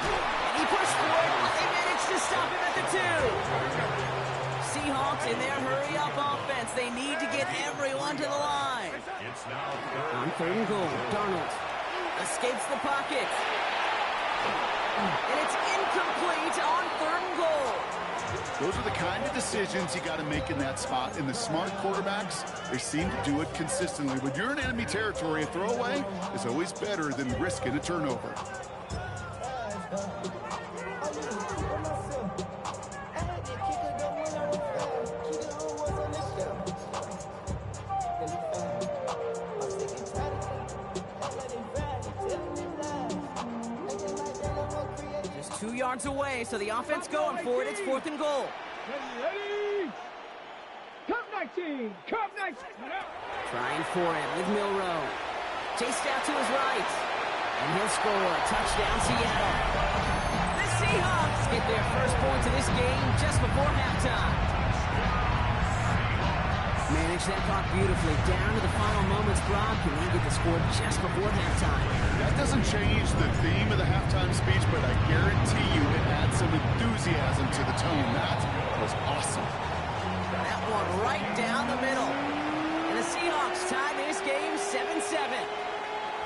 And he pushed forward, but they managed to stop him at the 2. Seahawks in their hurry-up offense. They need to get everyone to the line. It's now On 3rd and goal, Darnold escapes the pocket. And it's incomplete on 3rd and goal. Those are the kind of decisions you got to make in that spot. And the smart quarterbacks, they seem to do it consistently. When you're in enemy territory, a throwaway is always better than risking a turnover. Just 2 yards away, so the offense going for it. It's 4th and goal. Ready. Cup 19. Cup 19. Trying for it with Milrow. Chased out to his right. And he'll score. Touchdown, Seattle. The Seahawks get their first points of this game just before halftime. Managed that clock beautifully. Down to the final moments, Brock. Can they get the score just before halftime? That doesn't change the theme of the halftime speech, but I guarantee you it adds some enthusiasm to the tone. That was awesome. That one right down the middle. And the Seahawks tie this game 7-7.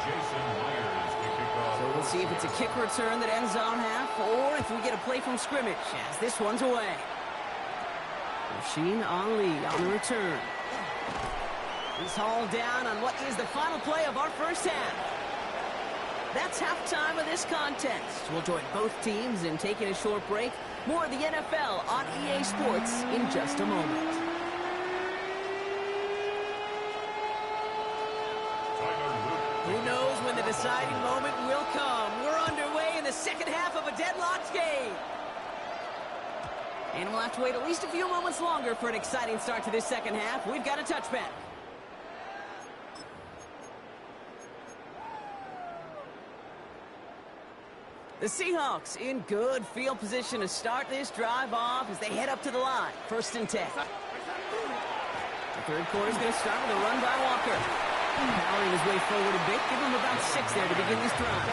Jason Myers to kick off. So we'll see if it's a kick return that ends on half, or if we get a play from scrimmage as this one's away. Rasheen Ali on the return. He's hauled down on what is the final play of our first half. That's halftime of this contest. We'll join both teams in taking a short break. More of the NFL on EA Sports in just a moment. Who knows when the deciding moment will come? We're underway in the second half of a deadlocked game. And we'll have to wait at least a few moments longer for an exciting start to this second half. We've got a touchback. The Seahawks in good field position to start this drive off as they head up to the line. 1st and 10. The third quarter is going to start with a run by Walker. Powering his way forward a bit. Give him about 6 there to begin this drive.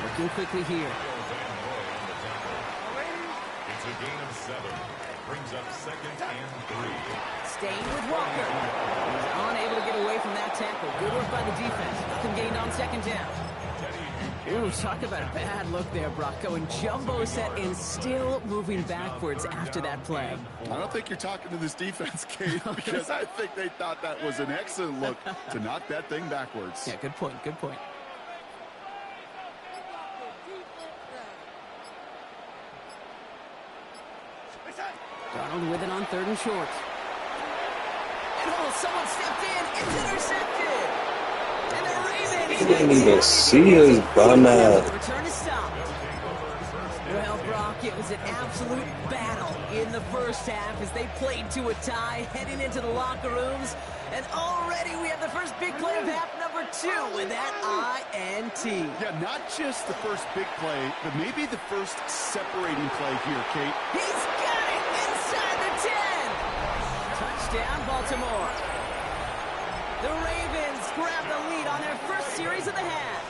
Looking quickly here. It's a gain of 7. Brings up 2nd and 3. Staying with Walker. He's unable to get away from that tackle. Good work by the defense. Nothing gained on 2nd down. Ooh, talk about a bad look there, Brock. Going jumbo set and still moving backwards after that play. I don't think you're talking to this defense, Kate, because I think they thought that was an excellent look to knock that thing backwards. Yeah, good point, good point. Darnold with it on 3rd and short. And someone stepped in. It's intercepted. And the Ravens Can't even see his bum out. The return is stopped. Well, Brock, it was an absolute battle in the first half as they played to a tie, heading into the locker rooms. And already we have the first big play of half number 2 with that INT. Yeah, not just the first big play, but maybe the first separating play here, Kate. He's got it inside the touchdown, Baltimore. The Ravens grab the lead on their first series of the half.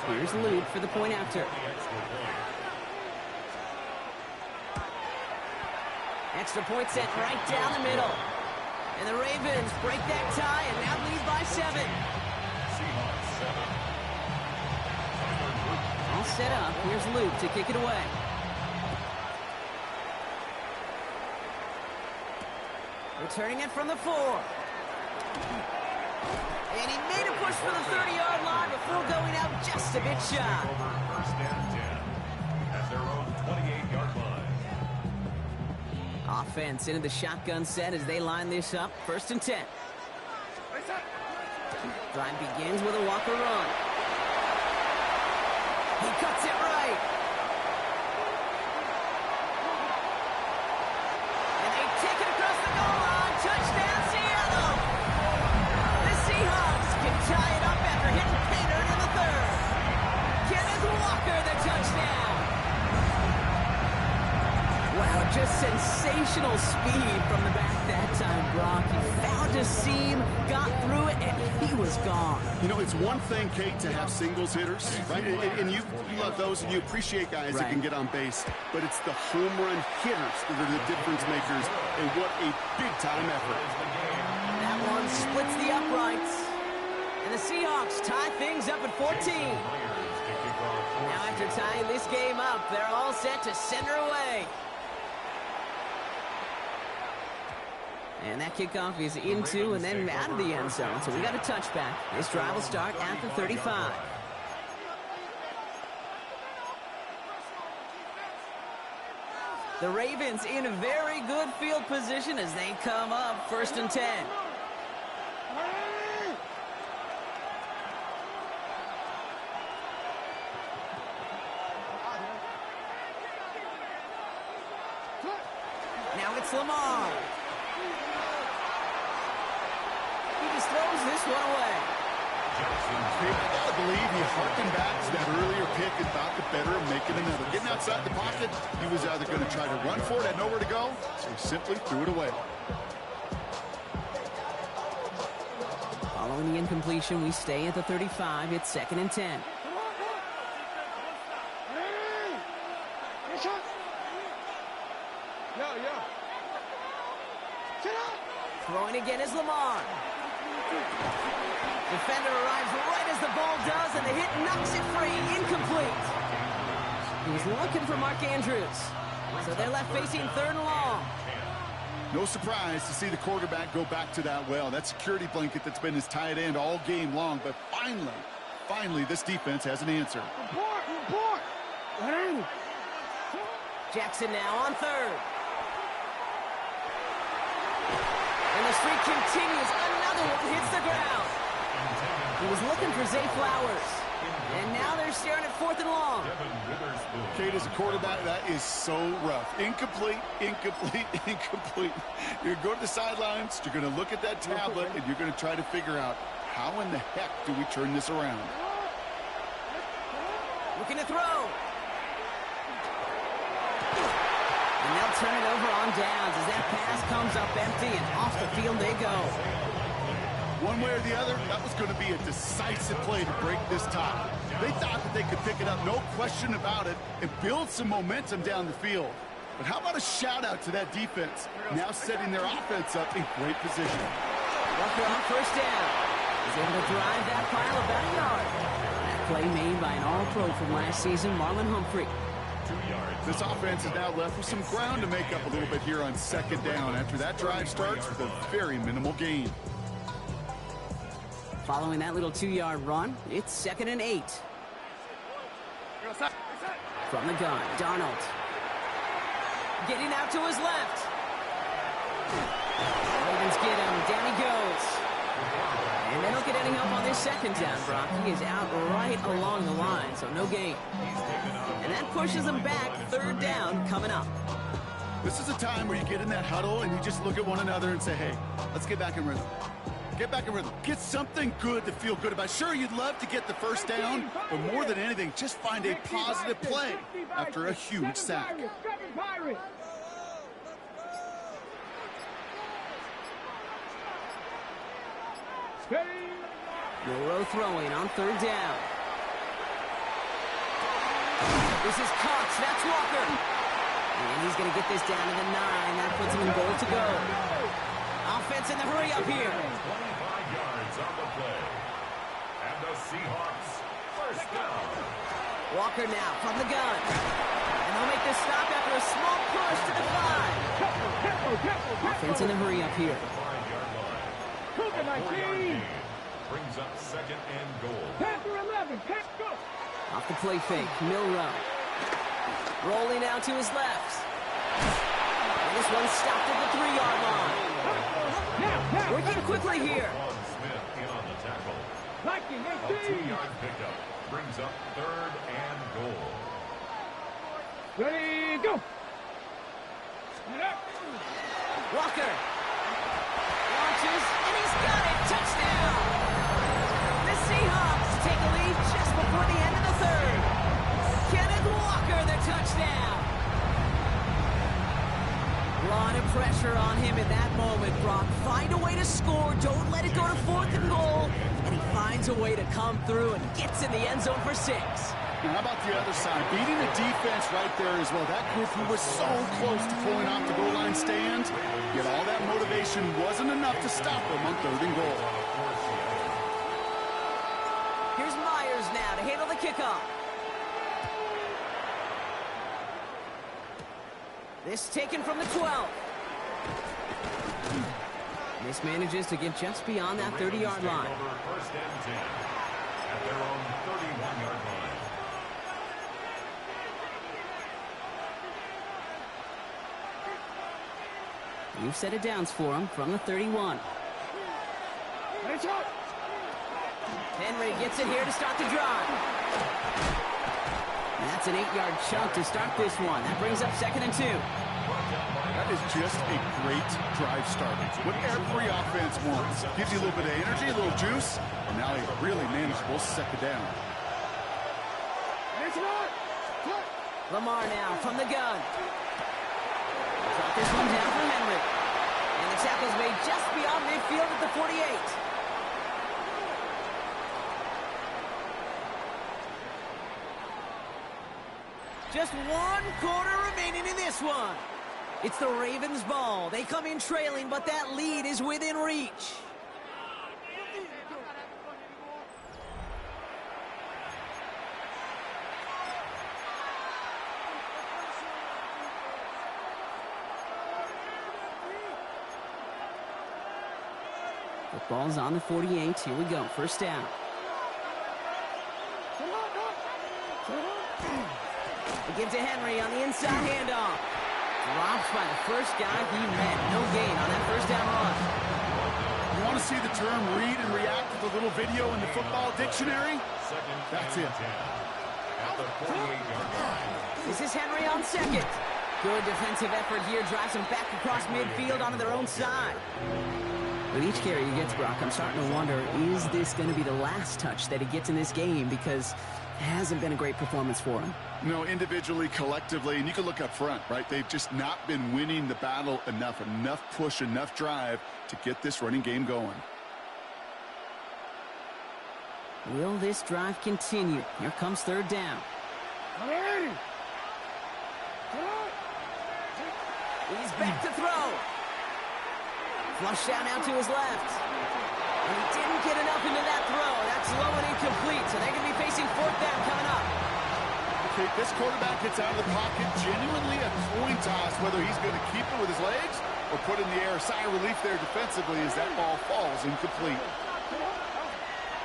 Here's Luke for the point after. Extra point set right down the middle. And the Ravens break that tie and now lead by 7. All set up. Here's Luke to kick it away. Returning it from the 4. And he made a push for the 30-yard line before going out just a bit shy. First and 10 at their own 28-yard line. Offense into the shotgun set as they line this up. First and 10. Drive begins with a Walker run. He cuts it right. And they take it across the goal line. Touchdown, Seattle. The Seahawks can tie it up after hitting Pater in the 3rd. Kenneth Walker, the touchdown. Wow, just sensational speed from the back that time, Brock. He found a seam, got through it, and he was gone. You know, it's one thing, Kate, to have singles hitters, right? And you love those, and you appreciate guys that can get on base. But it's the home run hitters that are the difference makers, and what a big-time effort. That one splits the uprights. And the Seahawks tie things up at 14. Now after tying this game up, they're all set to send her away. And that kickoff is into and then out of the end zone. So we got a touchback. This drive will start at the 35. The Ravens in a very good field position as they come up first and 10. Now it's Lamar. He just throws this one away. I gotta believe he harkened back to that earlier pick and thought the better of making another. Getting outside the pocket, he was either going to try to run for it, had nowhere to go, so he simply threw it away. Following the incompletion, we stay at the 35. It's 2nd and 10. Throwing again is Lamar. Defender arrives right as the ball does, and the hit knocks it free. Incomplete. He was looking for Mark Andrews. So they're left facing 3rd and long. No surprise to see the quarterback go back to that well. That security blanket that's been his tight end all game long. But finally, this defense has an answer. Report! Jackson now on 3rd. And the streak continues. Another one hits the ground. He was looking for Zay Flowers. And now they're staring at 4th and long. Kate, as a quarterback, that is so rough. Incomplete. You're going to go to the sidelines, you're going to look at that tablet, and you're going to try to figure out how in the heck do we turn this around. Looking to throw. And they'll turn it over on downs as that pass comes up empty, and off the field they go. One way or the other, that was going to be a decisive play to break this tie. They thought that they could pick it up, no question about it, and build some momentum down the field. But how about a shout-out to that defense, now setting their offense up in great position. Walker on 1st down. He's able to drive that pile of backyard. That play made by an all-pro from last season, Marlon Humphrey. This offense is now left with some ground to make up a little bit here on 2nd down after that drive starts with a very minimal gain. Following that little 2-yard run, it's 2nd and 8. From the gun, Darnold. Getting out to his left. Ravens get him. Down he goes. And they don't get any help on this 2nd down, Brock. He is out right along the line, so no gain. And that pushes them back. 3rd down coming up. This is a time where you get in that huddle and you just look at one another and say, hey, let's get back in rhythm. Get back in rhythm. Get something good to feel good about. Sure, you'd love to get the 1st down, but more than anything, just find a positive play after a huge sack. Monroe throwing on third down. This is Cox. That's Walker. And he's going to get this down to the 9. That puts him in goal to go. Offense in the hurry up here. 25 yards on the play. And the Seahawks first down. Walker now from the gun. And they'll make this stop after a small push to the 5. Offense in the hurry up here. 5-yard line. A 4-yard gain. Brings up second and goal. Panther 11, pass go. Off the play fake, Milrow. Rolling out to his left. And this one stopped at the 3-yard line. Working quickly here. Vaughn Smith in on the tackle. Viking A 18. 2-yard pickup brings up third and goal. Ready, go. Get up. Walker. Launches, and he's got it. Touchdown. The Seahawks take a lead just before the end of the third. Kenneth Walker, the touchdown. A lot of pressure on him in that moment, Brock. Find a way to score. Don't let it go to 4th and goal. And he finds a way to come through and gets in the end zone for 6. And how about the other side? Beating the defense right there as well. That group who was so close to pulling off the goal line stand, yet all that motivation wasn't enough to stop them on 3rd and goal. Here's Myers now to handle the kickoff. This taken from the 12. This manages to get just beyond that 30-yard line. First and 10 at their own 31-yard line. You've set it downs for him from the 31. Henry gets it here to start the drive. And that's an 8-yard chunk to start this one. That brings up 2nd and 2. That is just a great drive start. What every offense wants. Gives you a little bit of energy, a little juice, and now a really manageable 2nd down. Lamar now from the gun. Drop this one down for Henry. And the tackle's made just beyond midfield at the 48. Just 1 quarter remaining in this one. It's the Ravens' ball. They come in trailing, but that lead is within reach. The ball's on the 48. Here we go. First down. They give to Henry on the inside handoff. Drops by the first guy he met. No gain on that first down run. You want to see the term read and react with a little video in the football dictionary? That's it. At the 48-yard line. This is Henry on 2nd. Good defensive effort here. Drives him back across midfield onto their own side. With each carry he gets, Brock, I'm starting to wonder, is this going to be the last touch that he gets in this game? Because it hasn't been a great performance for him. No, individually, collectively, and you can look up front, right? They've just not been winning the battle enough push, enough drive to get this running game going. Will this drive continue? Here comes 3rd down. He's back to throw. Flush down out to his left. And he didn't get enough into that throw. That's low and incomplete, so they're going to be facing 4th down coming up. Okay, this quarterback gets out of the pocket, genuinely a coin toss, whether he's going to keep it with his legs or put in the air. A sigh of relief there defensively as that ball falls incomplete.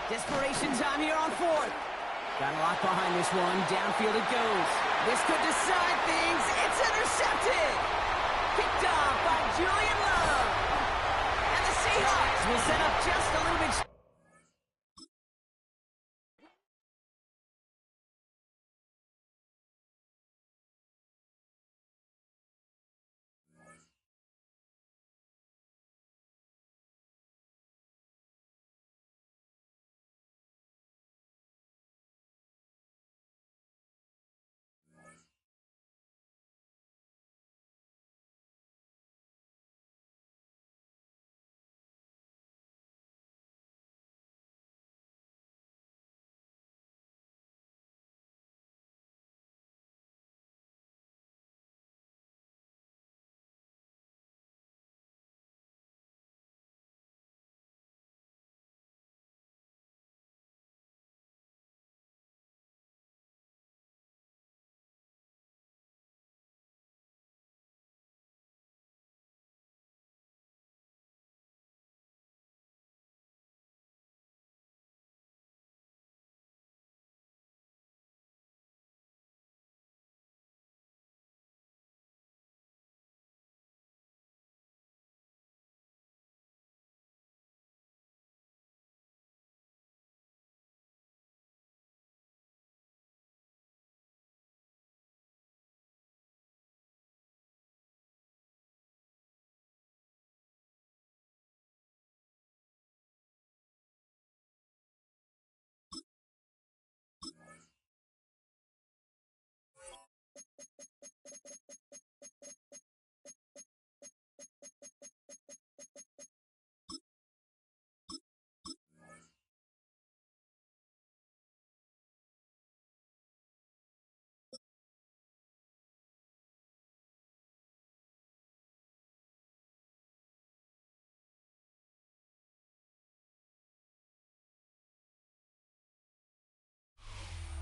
Desperation time here on 4th. Got a lot behind this one. Downfield it goes. This could decide things. It's intercepted. Picked off by Julian Love. And the Seahawks will set up just a little bit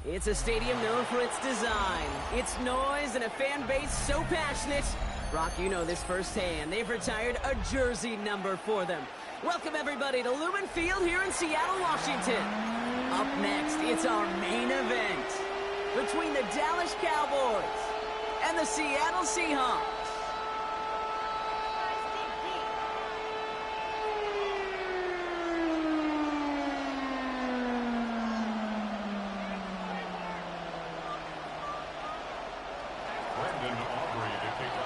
It's a stadium known for its design, its noise, and a fan base so passionate. Brock, you know this firsthand. They've retired a jersey number for them. Welcome, everybody, to Lumen Field here in Seattle, Washington. Up next, it's our main event between the Dallas Cowboys and the Seattle Seahawks.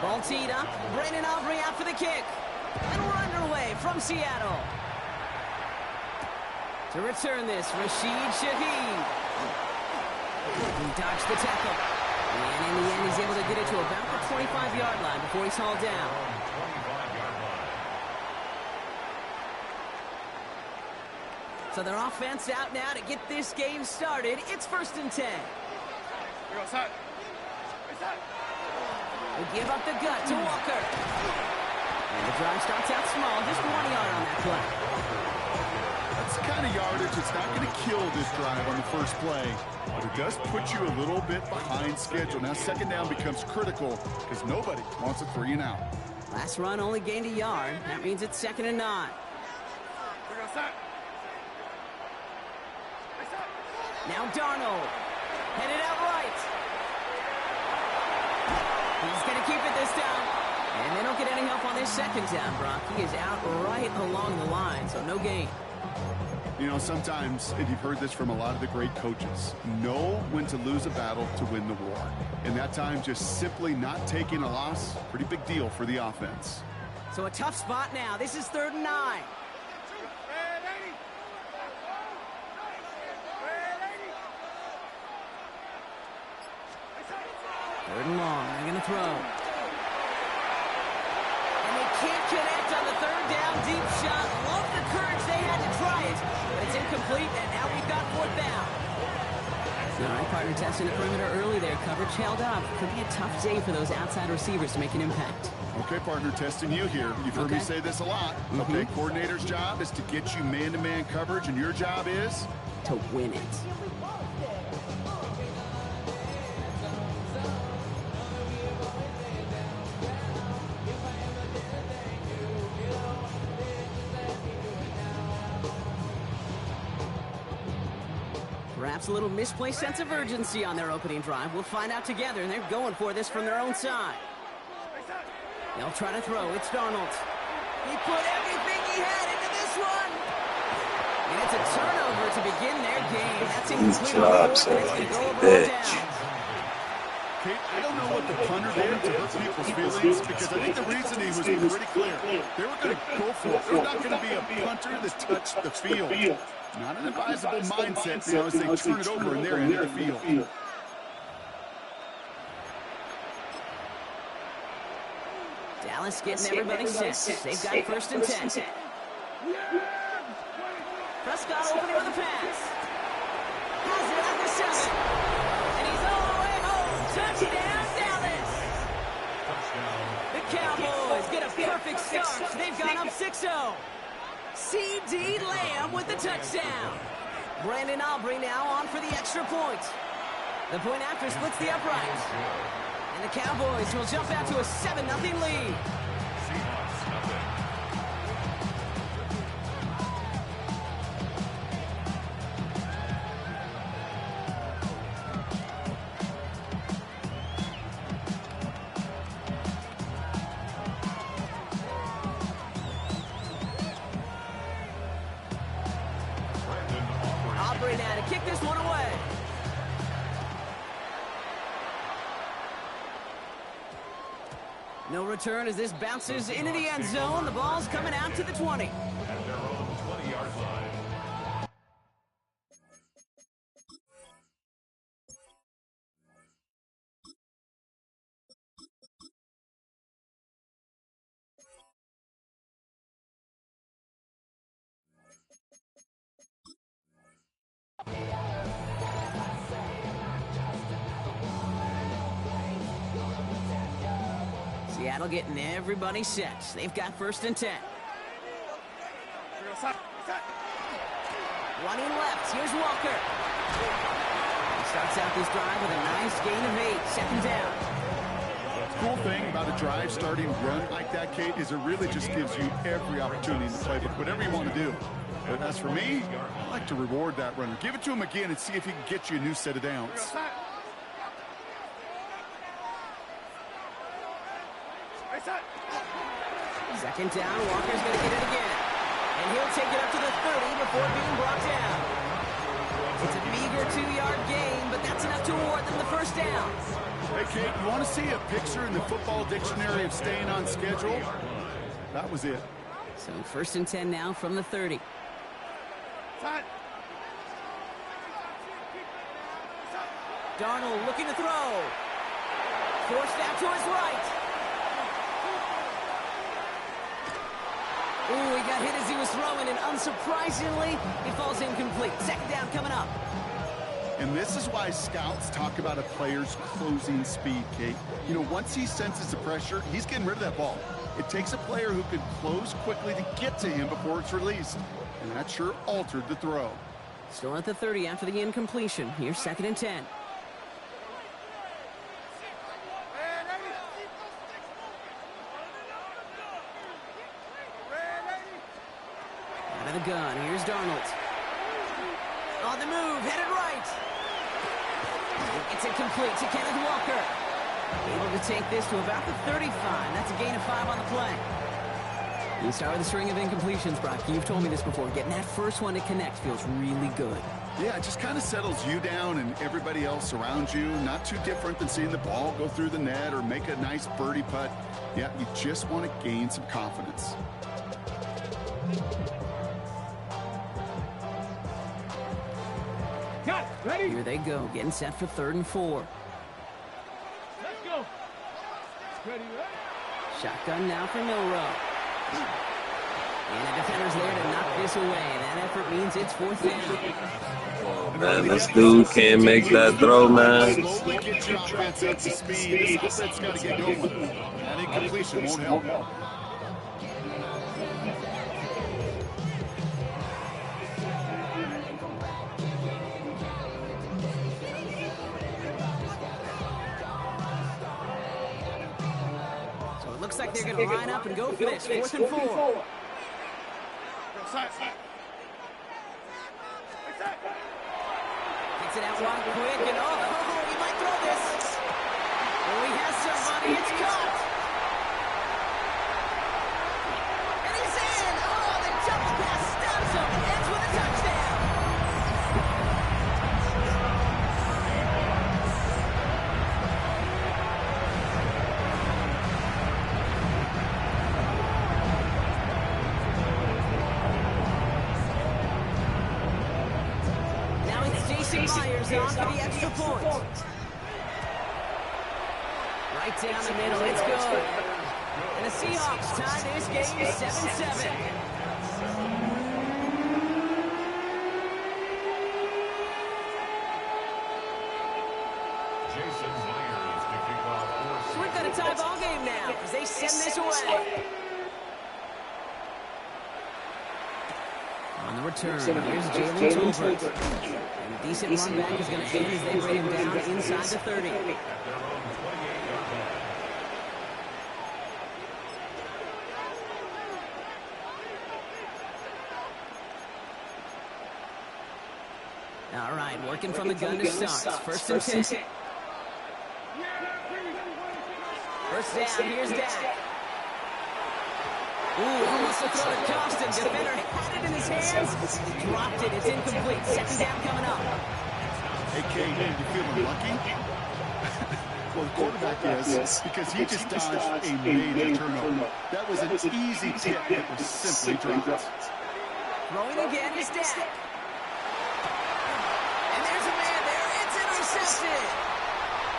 Ball teed up. Brandon Aubrey out for the kick. And we're underway from Seattle. To return this, Rashid Shaheed. He dodged the tackle. And in the end, he's able to get it to about the 25-yard line before he's hauled down. So their offense out now to get this game started. It's 1st and 10. They give up the gut to Walker. And the drive starts out small, just 1 yard on that play. That's the kind of yardage that's not going to kill this drive on the first play, but it does put you a little bit behind schedule. Now 2nd down becomes critical because nobody wants a 3 and out. Last run only gained a yard. That means it's 2nd and 9. Now Darnold, headed out right. He's going to keep it this time. And they don't get any help on this 2nd down, Brock. He is out right along the line, so no gain. You know, sometimes, and you've heard this from a lot of the great coaches, know when to lose a battle to win the war. And that time, just simply not taking a loss, pretty big deal for the offense. So a tough spot now. This is 3rd and 9. 3rd and long. They're going to throw. And they can't connect on the 3rd down. Deep shot. Love the courage they had to try it. But it's incomplete, and now we've got 4th down. All right, partner testing the perimeter early there. Coverage held up. Could be a tough day for those outside receivers to make an impact. Okay, partner, testing you here. You've heard me say this a lot. Okay, coordinator's job is to get you man-to-man coverage, and your job is? To win it. Perhaps a little misplaced sense of urgency on their opening drive. We'll find out together, and they're going for this from their own side. They'll try to throw. It's Darnold. He put everything he had into this one. And it's a turnover to begin their game. That's incomplete. Drops it like a bitch. Kate, I don't know what the punter did to hurt people's feelings because I think the reasoning was pretty clear. They were going to go for it. There's not going to be a punter that touched the field. Not an advisable mindset now as they turn it over in their end of the field. Dallas getting everybody set. They've got 1st and 10. Prescott opening with a pass. Has it at the 7. And he's all the way home. Touchdown, Dallas. The Cowboys get a perfect start. They've gone up 6-0. C.D. Lamb with the touchdown. Brandon Aubrey now on for the extra point. The point after splits the upright. And the Cowboys will jump out to a 7-0 lead. Aubrey now to kick this one away. No return as this bounces into the end zone. The ball's coming out to the 20. At their own 20-yard line. Seattle getting everybody set. They've got 1st and 10. Running left. Here's Walker. Starts out this drive with a nice gain of 8. Second down. Cool thing about a drive starting run like that, Kate, is it really just gives you every opportunity in the playbook, whatever you want to do. But as for me, I like to reward that runner. Give it to him again and see if he can get you a new set of downs. Second down, Walker's going to get it again. And he'll take it up to the 30 before being brought down. It's a meager 2-yard gain, but that's enough to award them the first down. Hey, Kate, you want to see a picture in the football dictionary of staying on schedule? That was it. So first and 10 now from the 30. Darnold looking to throw. Forced out to his right. Ooh, he got hit as he was throwing, and unsurprisingly, he falls incomplete. Second down coming up. And this is why scouts talk about a player's closing speed, Kate. You know, once he senses the pressure, he's getting rid of that ball. It takes a player who can close quickly to get to him before it's released. And that sure altered the throw. Still at the 30 after the incompletion. Here's second and 10. Out of the gun, here's Darnold. On the move, headed right. It's incomplete to Kenneth Walker. Able to take this to about the 35. That's a gain of 5 on the play. You start with a string of incompletions, Brock. You've told me this before. Getting that first one to connect feels really good. Yeah, it just kind of settles you down and everybody else around you. Not too different than seeing the ball go through the net or make a nice birdie putt. Yeah, you just want to gain some confidence. Cut. Ready? Here they go, getting set for 3rd and 4. Let's go. Ready, ready? Shotgun now for Milrow. And the defender's there to knock this away. That effort means it's 4th down. Man, this dude can't make that throw, man. Slowly get your offense up to speed. This offense got to get going. That incompletion won't help. Looks like they're going to line up and go for this. 4th and 4. Gets it out wide quick, and oh, he might throw this. Oh, he has somebody. It's caught. And he's in. Oh, the double pass stops him. Ends with a touchdown. Myers on for the extra point. Right down the middle, it's good. And the Seahawks tie this game 7-7. So we've got a tie ball game now as they send this away. On the return, here's Jalen Tolbert. And a decent run back is going to end as they bring him down inside the 30. All right, working from the gun to start. First and 10. First down, here's Dak. Ooh, almost a throw to Costin. Defender had it in his hands. Dropped it. It's incomplete. Second down coming up. Hey, Kate, you feeling lucky? Well, the quarterback is, because he just dodged a major turnover. That was an easy tip that was simply dropped. Throwing again is Dak. And there's a man there. It's intercepted.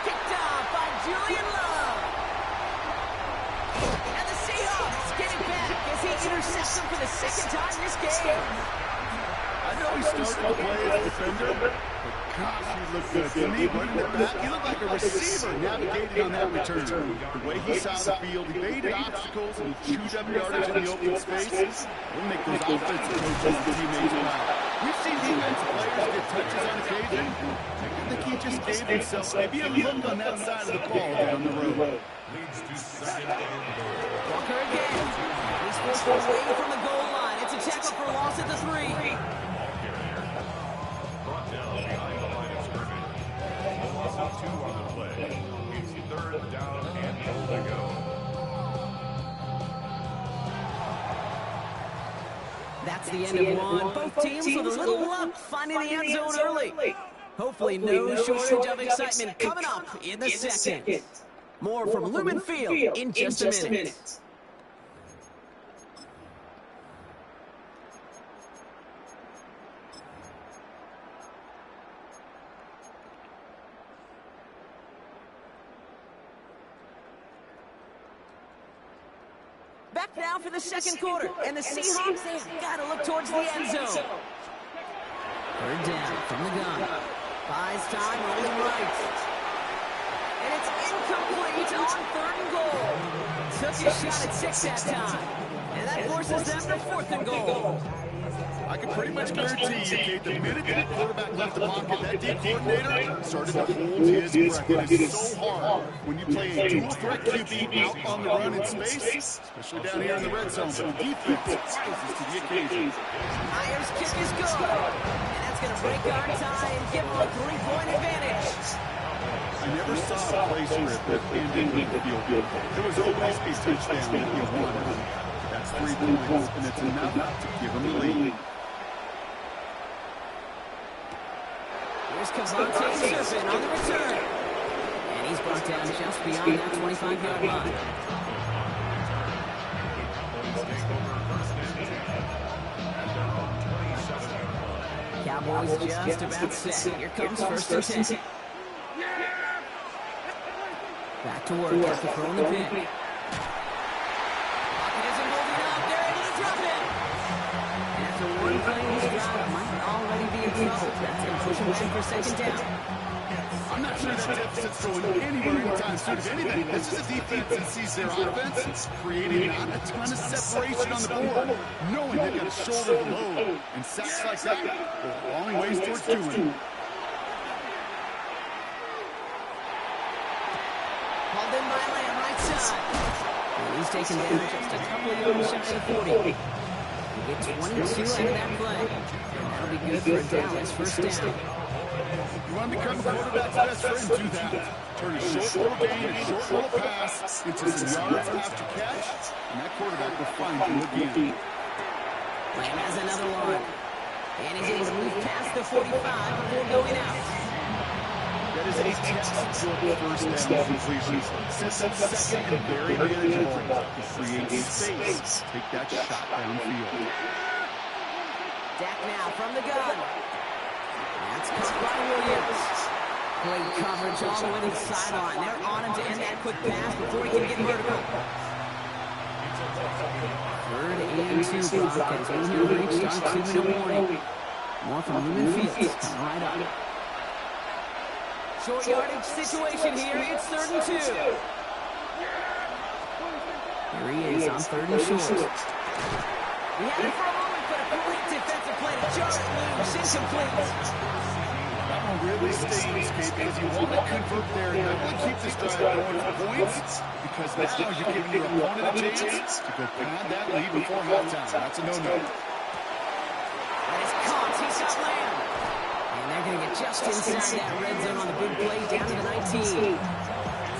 Picked off by Julian Love. And the Seahawks get it back as he intercepts him for the second time this game. I know he started to play as a defender, but gosh, he looked good. Didn't he? Running it back, he looked like a receiver navigating on that return. The way he saw the field, he evaded obstacles and chewed up yardage in the open space. We'll make those offensive coaches and teammates proud. We've seen defensive players get touches on occasion. think he just gave himself maybe a look on that side of the ball down the road. Leads to second and goal. Walker again. He's forced away from the goal line. It's a tackle for loss at the 3. Ball carrier brought down behind the line of scrimmage. A loss of 2 on the play. It's 3rd down and goal to go. That's the end of one. Both teams with a little luck finding the end zone early. Hopefully no shortage of excitement coming up in the second. More from Lumen Field in just a minute. Back now for the second quarter, and the Seahawks, they've got to look towards the end zone. 3rd down from the gun. Buys time, rolling right. And it's incomplete on 3rd and goal. Took his shot at 6 that time. And that forces them to 4th and goal. I can pretty much guarantee you, Kate, the minute that quarterback left the pocket, that D coordinator started to hold his breath. It is so hard when you play a dual-threat QB out on the run in space, especially down here in the red zone. But the defense rises to the occasion. Myers' kick is good. And that's going to break our tie and give him a 3-point advantage. I never saw a play script that ended with a field goal. There was always a touchdown that you wanted. That's 3 points, and it's enough to give them the lead. Here's Cavante Serpent on the return. And he's brought down just beyond that 25-yard line. Cowboys just about set. Here comes 1st and 10. Back to work after throwing the pick. Pocket isn't holding up. They're able to drop it. After one play, his drive might already be in trouble. That's going to push him back for 2nd down. I'm not sure that deficit's going anywhere anytime soon. If anything, this is a defense that sees their offense creating not a ton of separation on the board, knowing they've got to shoulder the load. And sacks like that go a long ways towards doing it. Called in by Lamb, right side. And he's taken down just a couple of yards shy of the 40. He gets 22 out of that play. And that'll be good for a Dallas 1st down. You want to become the quarterback's best friend, do that. Turn a short little gain, a short little pass into some yards after catch, and that quarterback will find you again. Lamb has another one. And he's able to move past the 45 before going out. That is a textbook 1st down completion. Sets up 2nd and very manageable. Create space. Take that shot downfield. Dak now from the gun. That's caught by Williams. Great coverage all the way to the sideline. They're on him to end that quick pass before he can get vertical. 3rd and 2, Broncos. We'll hear the reach on 2-minute warning. More from Lumen Field coming right up. Short yardage situation here. It's 3rd and 2. Here he is on 3rd and short. We had it for a moment, but a great defensive play to jar it loose. Incomplete. That one really stings, Kate, because you want to convert there and not really keep this drive going for points, because now you're giving your opponent a chance to go pad that lead before halftime. That's a no-no. That is caught. He's got Lamb. And they're going to get just inside that red zone on the big play down to the 19.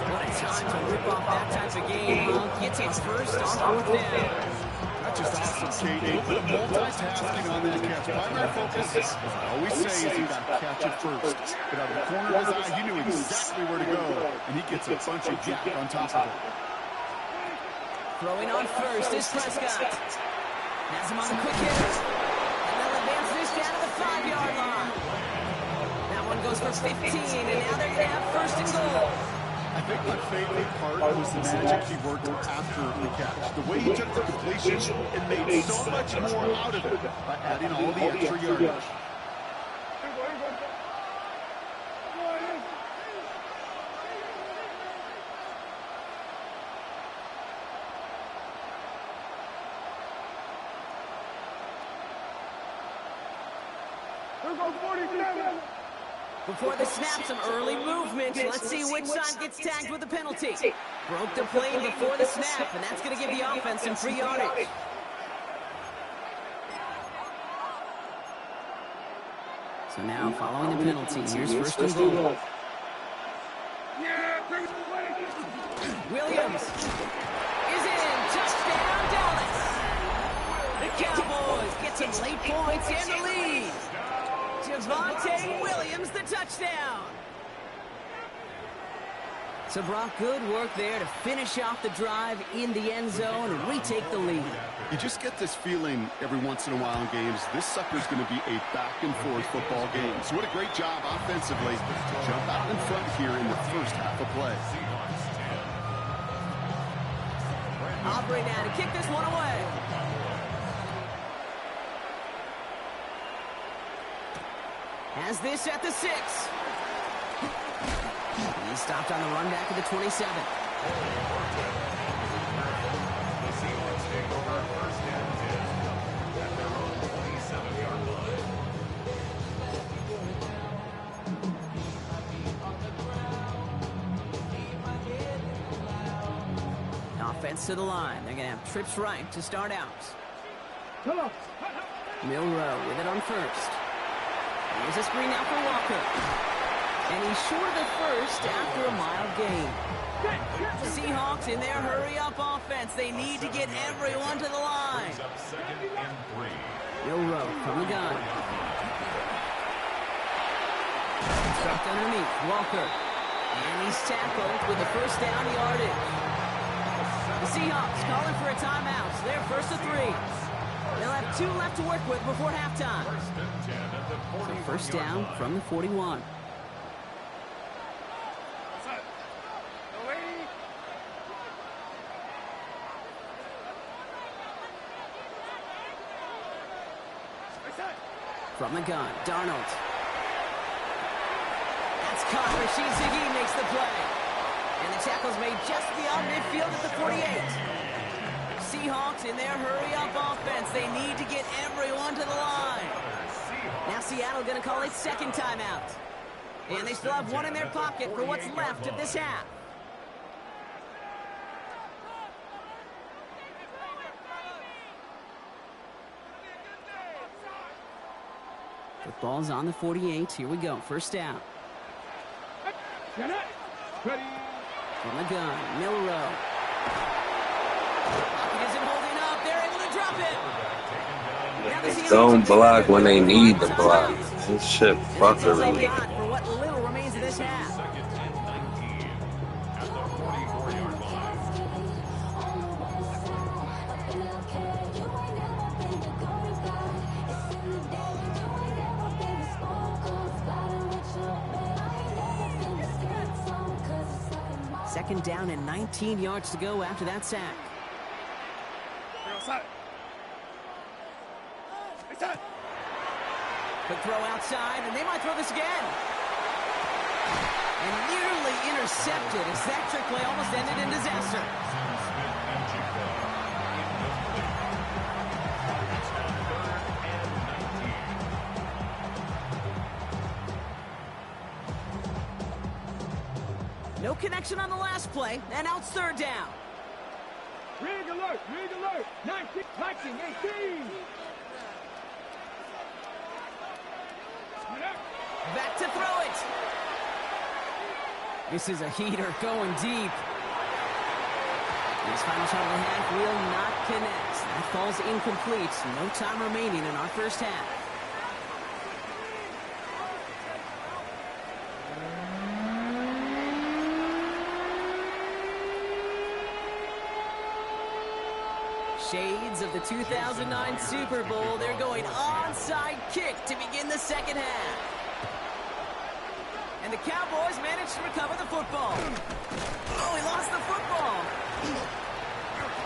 What a time to rip off that type of game. Gets us 1st on 4th down. That's just awesome, Kate. A little bit of multitasking on that catch. Primary focus, as I always say, is you got to catch it first. But out of the corner of his eye, he knew exactly where to go, and he gets a bunch of yak on top of it. Throwing on 1st is Prescott. Has him on the quick hit. And they'll advance this down to the 5-yard line. That one goes for 15, and now they're going to have 1st and goal. I think my favorite part was the magic he worked after the catch. The way he took the completion and made so much more out of it by adding all the extra yardage. Here goes 47. Before the snap, some early movement. Let's see which side gets tagged with a penalty. Broke the plane before the snap, and that's going to give the offense some free yardage. So now, following the penalty, here's first and goal. Williams is in. Touchdown, Dallas. The Cowboys get some late points and the lead. Javonte Williams, the touchdown. So, Brock, good work there to finish off the drive in the end zone and retake the lead. You just get this feeling every once in a while in games, this sucker's going to be a back-and-forth football game. So what a great job offensively to jump out in front here in the first half of play. Aubrey now to kick this one away. Has this at the 6. He stopped on the run back at the 27. The Seahawks take over first and 10 at their own 27-yard line. Offense to the line. They're going to have trips right to start out. Milrow with it on first. Here's a screen now for Walker. And he's short of the first after a mild gain. Seahawks in their hurry-up offense. They need to get everyone to the line. Milrow from the gun. Stuffed underneath. Walker. And he's tackled with the first down yardage. The Seahawks calling for a timeout. They're first to 3. They'll have 2 left to work with before halftime. So first down from the 41. From the gun, Darnold. That's caught. Rashid Ziggy makes the play. And the tackle's made just beyond midfield at the 48. Seahawks in their hurry-up offense. They need to get everyone to the line. Now Seattle going to call its second timeout. And they still have 1 in their pocket for what's left of this half. The ball's on the 48. Here we go. First down. From the gun, Milrow. Pocket isn't holding up. They're able to drop it. Don't block when they need to block. This shit fucker really. For what little remains of this half. Second down and 19 yards to go after that sack. Quick throw outside, and they might throw this again. And nearly intercepted as that trick play almost ended in disaster. No connection on the last play, and now it's third down. Rig alert, 19, 18. Back to throw it. This is a heater going deep. This final shot of the half will not connect. That falls incomplete. No time remaining in our first half. Shades of the 2009 Super Bowl. They're going onside kick to begin the second half. And the Cowboys managed to recover the football. Oh, he lost the football.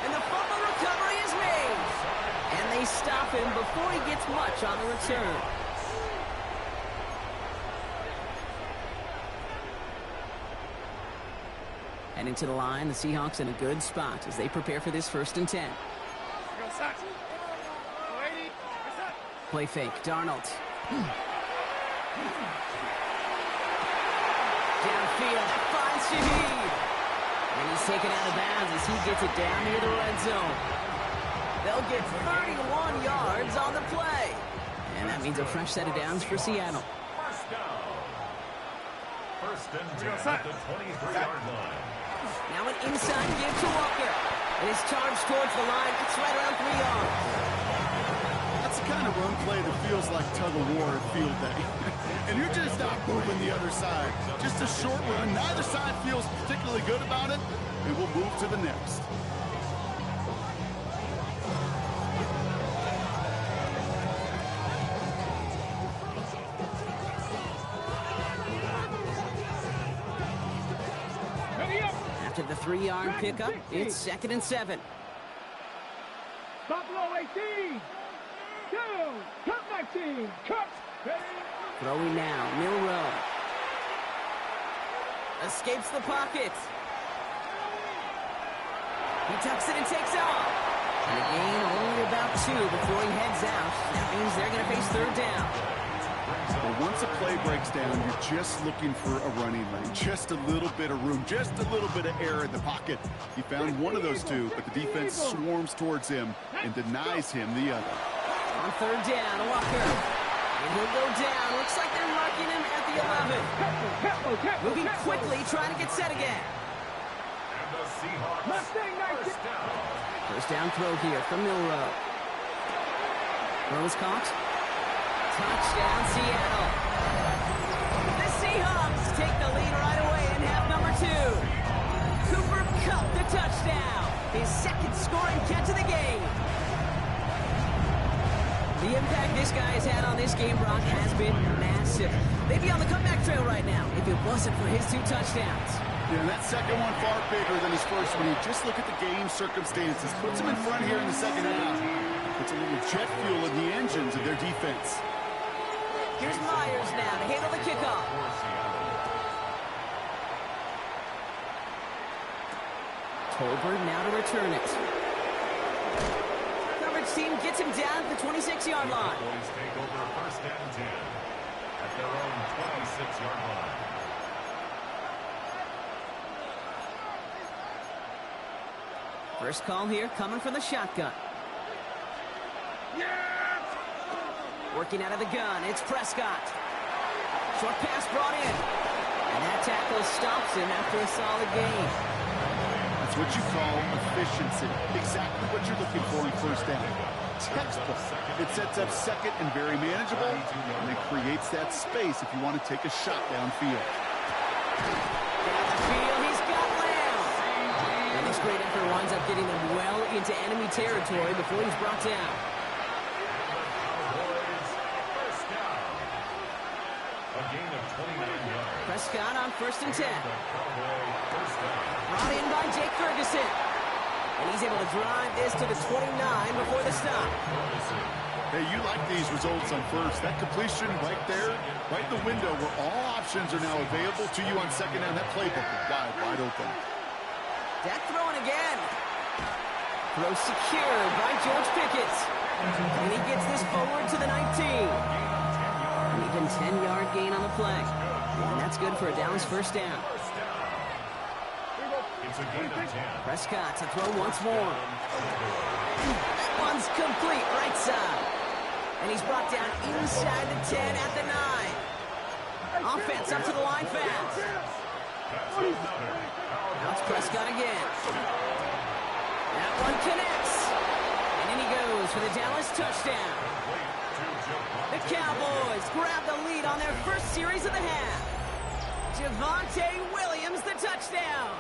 And the fumble recovery is made. And they stop him before he gets much on the return. Heading to the line, the Seahawks in a good spot as they prepare for this 1st and 10. Play fake, Darnold. Downfield, finds Shaheed. And he's taken out of bounds as he gets it down near the red zone. They'll get 31 yards on the play. And that means a fresh set of downs for Seattle. First down. First and 10 at the 23-yard line. Now an inside give to Walker. And his charge towards the line. It's right around 3 yards. That's the kind of run play that feels like tug-of-war at field day. And you're just not moving the other side. Just a short run. Neither side feels particularly good about it. And we'll move to the next. After the 3-yard pickup, it's 2nd and 7. Buffalo 18. 2. Cut 19. Cut. Throwing now, Milrow. Escapes the pocket. He tucks it and takes off. And a gain only about 2 before he heads out. That means they're going to face 3rd down. Well, once a play breaks down, you're just looking for a running lane. Just a little bit of room, just a little bit of air in the pocket. He found one of those two, but the defense swarms towards him and denies him the other. On 3rd down, Walker. And he'll go down. Looks like they're marking him at the 11. Moving quickly, trying to get set again. And the Seahawks first down. First down throw here from Milrow. Throw is caught. Touchdown, Seattle. The Seahawks take the lead right away in half number 2. Cooper Kupp the touchdown. His 2nd scoring catch of the game. The impact this guy has had on this game, Brock, has been massive. They'd be on the comeback trail right now if it wasn't for his 2 touchdowns. Yeah, and that second one far bigger than his first one. You just look at the game circumstances. Puts him in front here in the second half. Puts a little jet fuel in the engines of their defense. Here's Myers now to handle the kickoff. Tolbert now to return it. Coverage team gets him down at the 26-yard line. Boys take over first and 10 at their own 26-yard line. First call here coming from the shotgun. Working out of the gun, it's Prescott. Short pass brought in. And that tackle stops him after a solid gain. That's what you call efficiency. Exactly what you're looking for in first down. Textbook. It sets up second and very manageable, and it creates that space if you want to take a shot downfield. Downfield, he's got Lamb. And this great effort winds up getting them well into enemy territory before he's brought down. Prescott on 1st and 10. Brought in by Jake Ferguson. And he's able to drive this to the 29 before the stop. Hey, you like these results on first. That completion right there, right in the window where all options are now available to you on second down. That playbook is wide open. That throwing again. Throw secured by George Pickett. And he gets this forward to the 19. An even 10-yard gain on the play. And that's good for a Dallas first down. It's a gain of 10. Prescott to throw once more. That one's complete right side. And he's brought down inside the 10 at the 9. Offense up to the line fast. Now it's Prescott again. That one connects. And in he goes for the Dallas touchdown. The Cowboys grab the lead on their first series of the half. Javonte Williams, the touchdown.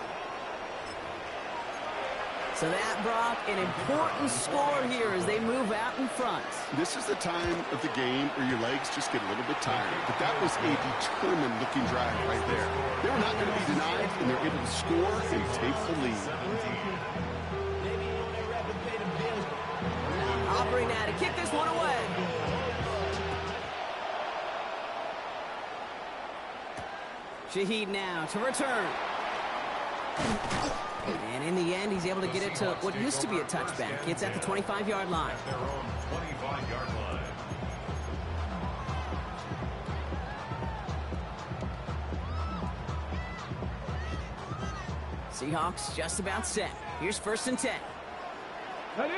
So that brought an important score here as they move out in front. This is the time of the game where your legs just get a little bit tired. But that was a determined-looking drive right there. They were not going to be denied, and they're able to score and take the lead. Aubrey now to kick this one away. Shaheed now to return. And in the end, he's able to get it to what used to be a touchback. It's at the 25-yard line. Their own 25-yard line. Seahawks just about set. Here's 1st and 10. Ready?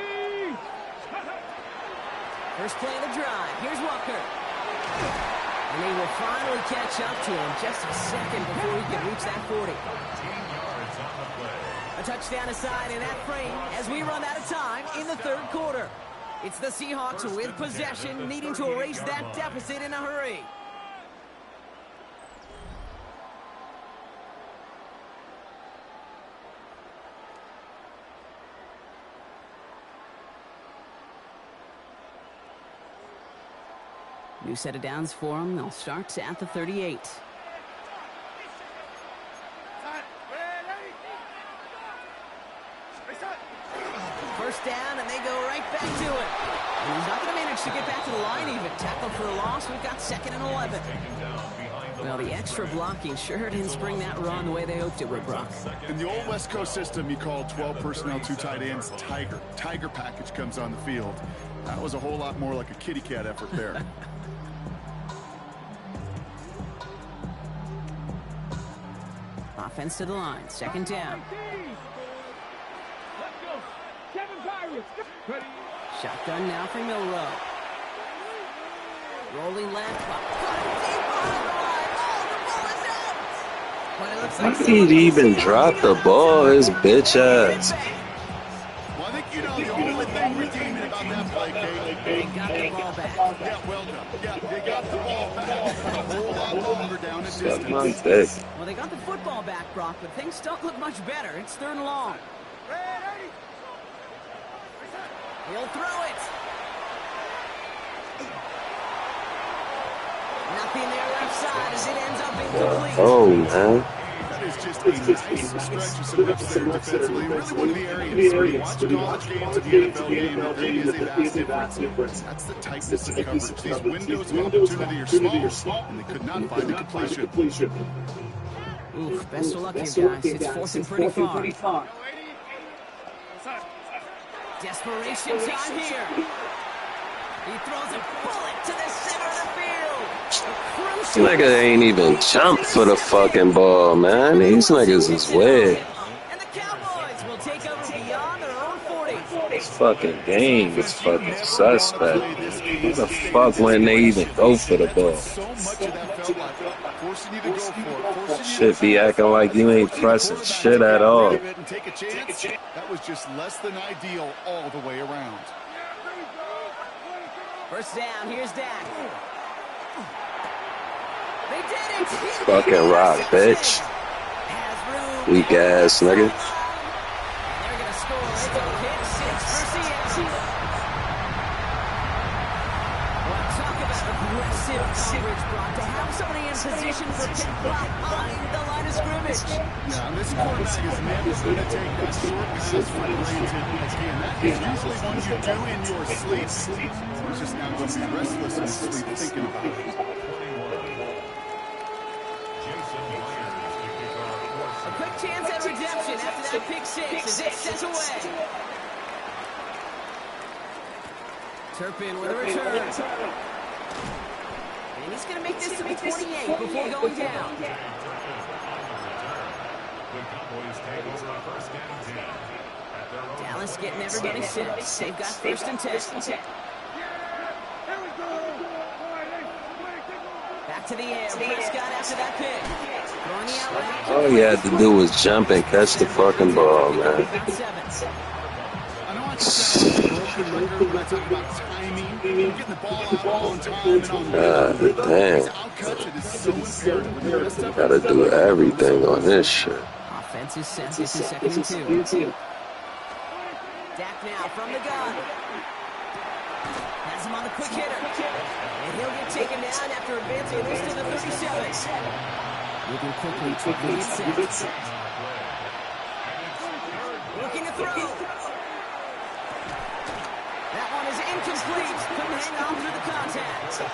First play of the drive. Here's Walker. And they will finally catch up to him just a second before he can reach that 40. 15 yards on the play. A touchdown aside in that frame as we run out of time in the 3rd quarter. It's the Seahawks with possession, needing to erase that deficit in a hurry. New set of downs for them. They'll start at the 38. First down, and they go right back to it. And he's not going to manage to get back to the line even. Tackled for a loss. We've got 2nd and 11. Well, the extra blocking sure didn't spring that run the way they hoped it would, Brock. In the old West Coast system, you call 12 personnel, 2 tight ends, Tiger. Tiger package comes on the field. That was a whole lot more like a kitty cat effort there. Offense to the line. 2nd down. Let's go. 7 Pirates. Ready? Shotgun now for Milrow. Rolling left. Cutting deep on the line. Oh, the ball is out. But it looks How like did he even drop the ball, his bitch ass? Well, I think you know the only thing redeeming about that play, Kate. They got the ball back. Yeah, well done. Yeah, they got the ball back. A whole lot longer down the Suck my distance. dick. Well, they got the football back, Brock, but things don't look much better. It's 3rd and long. He'll throw it. Nothing there left side as it ends up incomplete. Oh, man. That is just a nice stretch of some reps there defensively. Really one of the areas where you watch college games and the NFL game, there is a vast difference. That's the tightness of coverage. These windows of opportunity are small, and they could not find a completion. Oof, best of luck here, guys. It's 4th and pretty far. Desperation time here. He throws a bullet to the center of the field. This nigga ain't even jumped for the fucking ball, man. These niggas is weird. And the Cowboys will take over beyond their own 40. This fucking game is fucking suspect. Who the fuck when they even go for the ball? So much of that felt like forcing you to go for it. Shit be acting like you ain't pressing shit at all. Take a chance. That was just less than ideal all the way around. First down, here's Dak. They did it! Fucking rock, bitch. Weak ass nigga. They're gonna score. It's a pick 6 for Seattle. Well, talk about aggressive coverage, Brock. To have somebody in position for pick behind the line of scrimmage. Yeah, and this quarterback is never going to take that short pass for granted. Again, that is usually one you do in your sleep. He's just now going to be restless in his sleep thinking about it. A quick chance at redemption after that pick 6 as it's sent away. Turpin with a return. And he's going to make this to be 28 before going down. Dallas getting everybody set. They've got 1st and 10. Back to the air. Prescott after that pick. Throwing the out route. All he had to do was jump and catch the fucking ball, man. I know I can broken record when I talk about timing, getting the ball out on time and on the damn. outcuts. It is so imperative. When the rest of Gotta do everything on this shit. Offense is set. This is 2nd and 2. Dak now from the gun. Has him on the quick hitter. And he'll get taken down after advancing this to the 37. Moving quickly to the set. Looking to throw. That one is incomplete. Couldn't hang on through the contact. The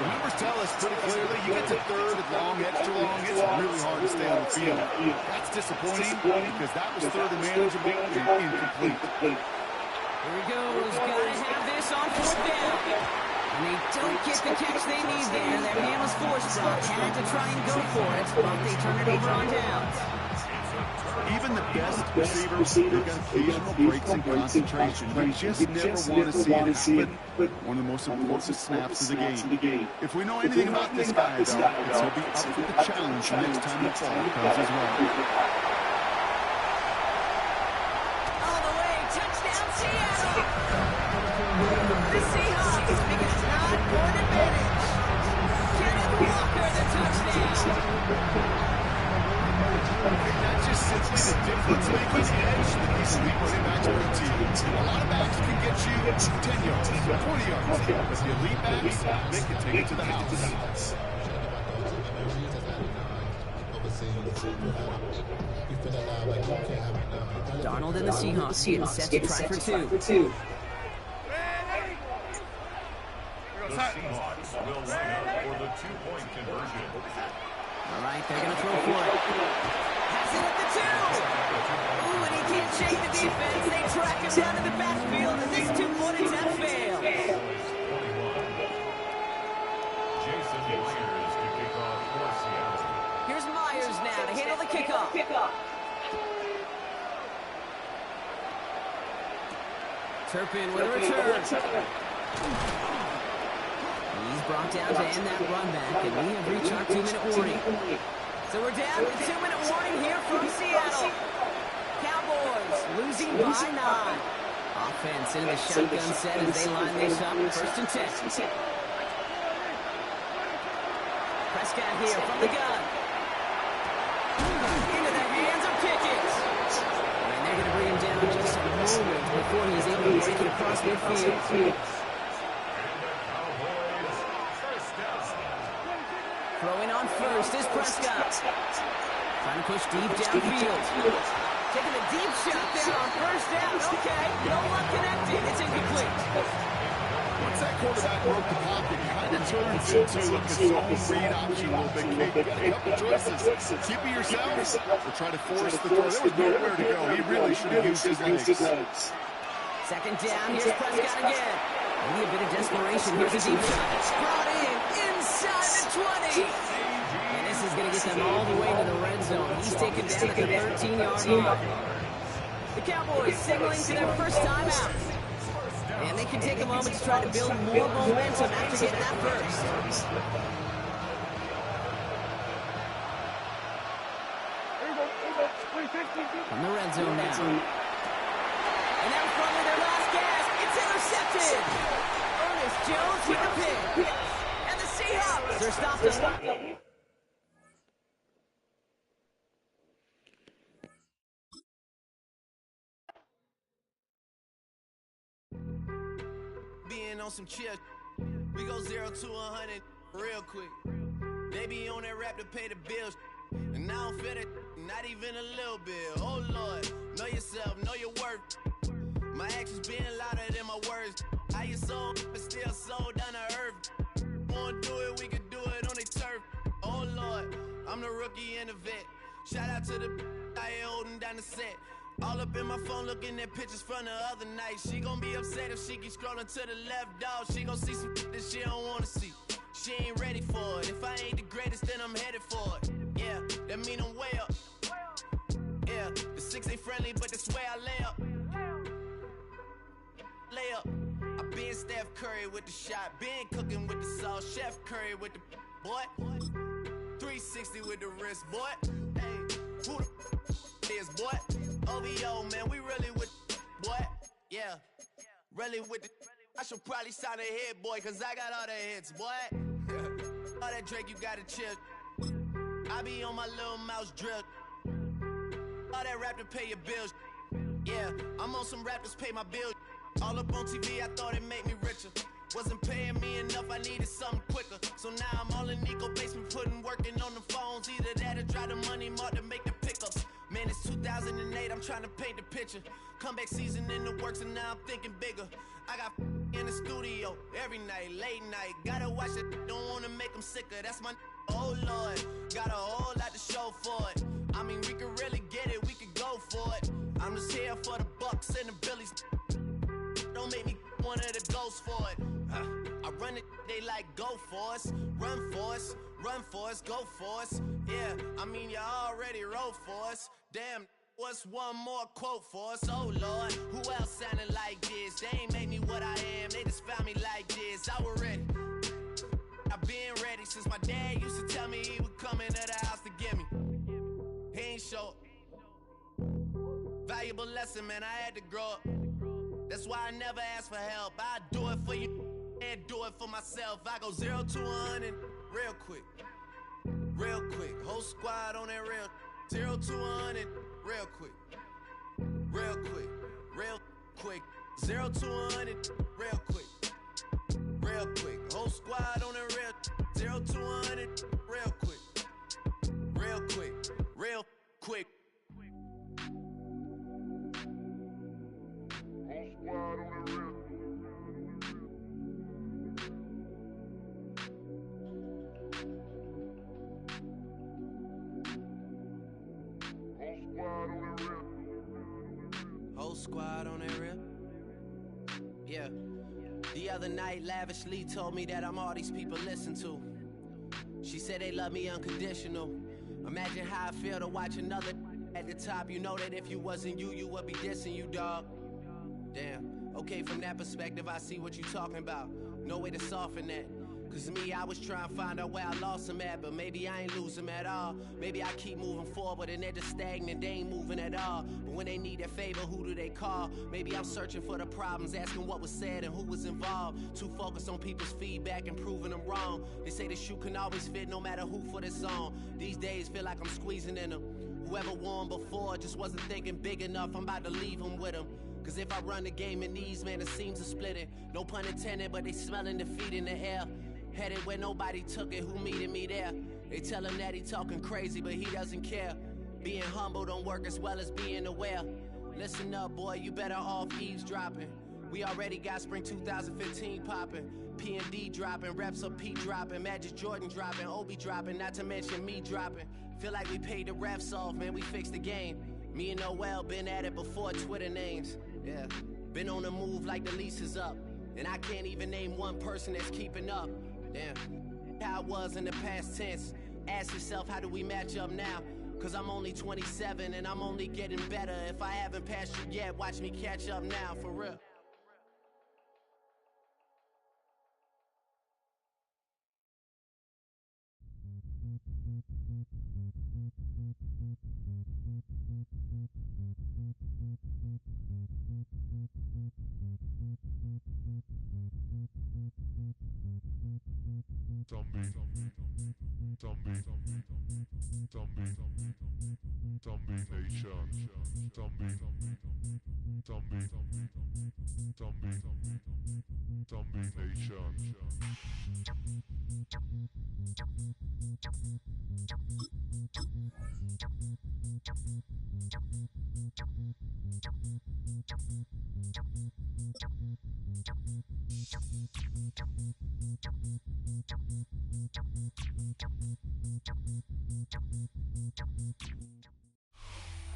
numbers tell us pretty clearly, you get to 3rd and long, extra long, it's really hard to stay on the field. That's disappointing because that was 3rd and manageable and incomplete. Here he goes. Gotta have this on 4th down. And they don't get the catch they need there. That man was forced. Brock had to try and go for it, but they turn it over on downs. Even the best receivers, they've got occasional breaks in concentration. You just never want to see it happen. One of the most important snaps of the game. If we know anything about this guy, though, it's he'll be up for the challenge next time the ball comes his way. All the way, touchdown Seattle! The Seahawks make it a 9-point advantage. Kenneth Walker, the touchdown. Not just simply the difference-making edge that these elite running backs bring to you. A lot of backs can get you 10 yards, 20 yards. But the elite backs, they can take it to the house. Darnold and the Seahawks getting set to try for 2. The Seahawks will line up for the 2-point conversion. All right, they're going to throw for it. Has it at the 2. Ooh, and he can't shake the defense. They track him down to the backfield, and this 2-point attempt fails. Jason Myers to kick off for Seattle. Here's Myers now to handle the kickoff. Turpin with a return. He's brought down to end that run back, and we have reached our 2-minute warning. So we're down to 2-minute warning here from Seattle. Cowboys losing by 9. Offense into the shotgun set as they line this up. 1st and 10. Prescott here from the gun. Into the hands of Pickett. And they're going to bring him down just a moment before he's able to break it across midfield. Throwing on first is Prescott. Trying to push deep downfield. Taking a deep shot there on 1st down. Okay, no one connected. It's incomplete. Once that quarterback broke the pocket, he kind of turns into a zone read option a little bit. You've got a couple choices. Keep it yourselves or try to force the throw. There was nowhere to go. He really should have used his legs. 2nd down. Here's Prescott again. Maybe a bit of desperation. Here's a deep shot. Brought in inside the 20. And this is going to get them all the way to the red zone. He's taken down at the 13-yard line. The Cowboys signaling to their first timeout. And they can take a moment to try to build more momentum after getting that first. From the red zone now. And out front with their last gasp, it's intercepted. Ernest Jones with the pick. And the Seahawks are stopped. Being on some chill, we go 0 to 100 real quick. They be on that rap to pay the bills, and I don't feel it, not even a little bit. Oh Lord, know yourself, know your worth. My actions being louder than my words. How you soul, but still sold down to earth. Wanna do it, we can do it on the turf. Oh Lord, I'm the rookie and the vet. Shout out to the I holding down the set. All up in my phone looking at pictures from the other night. She gon' be upset if she keep scrolling to the left, dog. She gon' see some that she don't wanna see. She ain't ready for it. If I ain't the greatest, then I'm headed for it. Yeah, that mean I'm way up. Yeah, the 6 ain't friendly, but that's where I lay up. Lay up. I been Steph Curry with the shot. Been cooking with the sauce. Chef Curry with the boy. 360 with the wrist, boy. Hey, who the is, boy? OVO, man, we really with boy. Yeah, really with the. I should probably sign a hit, boy, cause I got all the hits, boy. All that Drake, you gotta chill. I be on my little mouse drill. All that rap to pay your bills. Yeah, I'm on some rappers pay my bills. All up on TV, I thought it made me richer. Wasn't paying me enough, I needed something quicker. So now I'm all in Nico basement, working on the phones. Either that or drive the money mark to make the pickups. Man, it's 2008, I'm trying to paint the picture. Comeback season in the works, and now I'm thinking bigger. I got in the studio every night, late night. Gotta watch it, don't wanna make them sicker. That's my oh Lord, got a whole lot to show for it. I mean, we could really get it, we could go for it. I'm just here for the Bucks and the Billies. Don't make me one of the ghosts for it. I run it, they like go for us, run for us, run for us, go for us. Yeah, I mean you already wrote for us. Damn, What's one more quote for us? Oh Lord, who else sounding like this? They ain't made me what I am, they just found me like this. I was ready, I've been ready since my dad used to tell me he would come into the house to get me. He ain't show valuable lesson, man, I had to grow up. That's why I never ask for help. I do it for you and do it for myself. I go 0 to 100 real quick. Real quick, whole squad on that real 0 to 100 real quick. Real quick, real quick. 0 to 100 real quick. Real quick, whole squad on that real 0 to 100 real quick. Real quick, real quick. Whole squad on that real. Whole squad on that real. Yeah. The other night, lavishly told me that I'm all these people listen to. She said they love me unconditional. Imagine how I feel to watch another at the top. You know that if you wasn't you, you would be dissing you, dog. Damn. Okay, from that perspective, I see what you talking about. No way to soften that. Cause me, I was trying to find out where I lost them at, but maybe I ain't lose them at all. Maybe I keep moving forward and they're just stagnant, they ain't moving at all. But when they need a favor, who do they call? Maybe I'm searching for the problems, asking what was said and who was involved. Too focused on people's feedback and proving them wrong. They say the shoe can always fit no matter who for this song. These days feel like I'm squeezing in them. Whoever won before just wasn't thinking big enough, I'm about to leave them with them. Cause if I run the game in these, man, it seems to split it. No pun intended, but they smelling defeat in the air. Headed where nobody took it, who meeting me there? They tell him that he talking crazy, but he doesn't care. Being humble don't work as well as being aware. Listen up, boy, you better off eavesdropping. We already got spring 2015 popping. P&D dropping, reps up P dropping, Magic Jordan dropping, Obi dropping, not to mention me dropping. Feel like we paid the refs off, man, we fixed the game. Me and Noel been at it before Twitter names. Yeah, been on the move like the lease is up. And I can't even name one person that's keeping up. Damn, how I was in the past tense. Ask yourself, how do we match up now? Cause I'm only 27 and I'm only getting better. If I haven't passed you yet, watch me catch up now, for real.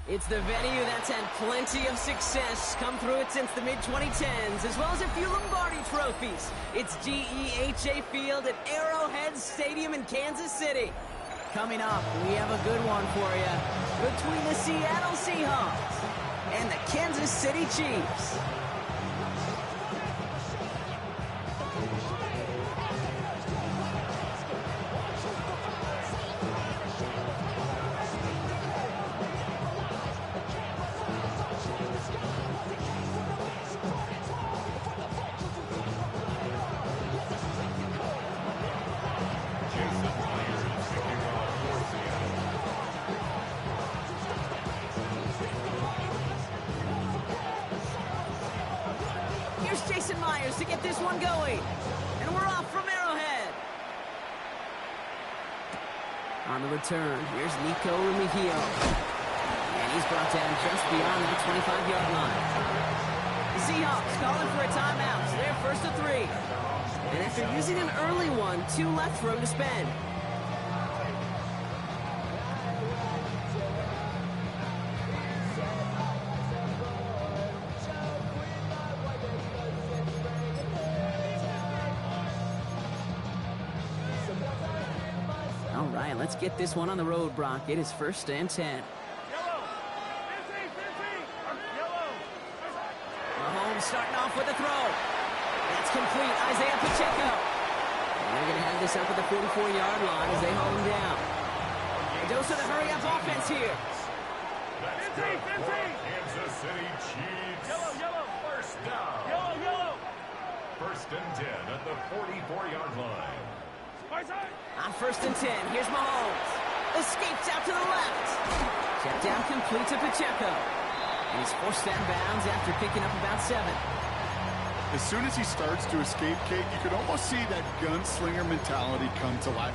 It's the venue that's had plenty of success, come through it since the mid-2010s, as well as a few Lombardi trophies. It's GEHA Field at Arrowhead Stadium in Kansas City. Coming up, we have a good one for you between the Seattle Seahawks and the Kansas City Chiefs. To get this one going, and we're off from Arrowhead. On the return, here's Nico Rumihio, and he's brought down just beyond the 25-yard line. The Seahawks calling for a timeout, so they're first to 3. And after using an early one, 2 left for him to spend. Let's get this one on the road, Brock. It is 1st and 10. complete. Isaiah Pacheco. And they're going to have this up at the 44-yard line as they hold him down. A dose of the hurry-up offense here. That's good for Kansas City Chiefs. Yellow. First down. Yellow. First and 10 at the 44-yard line. On first and 10, here's Mahomes. Escapes out to the left. Check down complete to Pacheco. And he's forced out of bounds after picking up about 7. As soon as he starts to escape, Kate, you can almost see that gunslinger mentality come to life.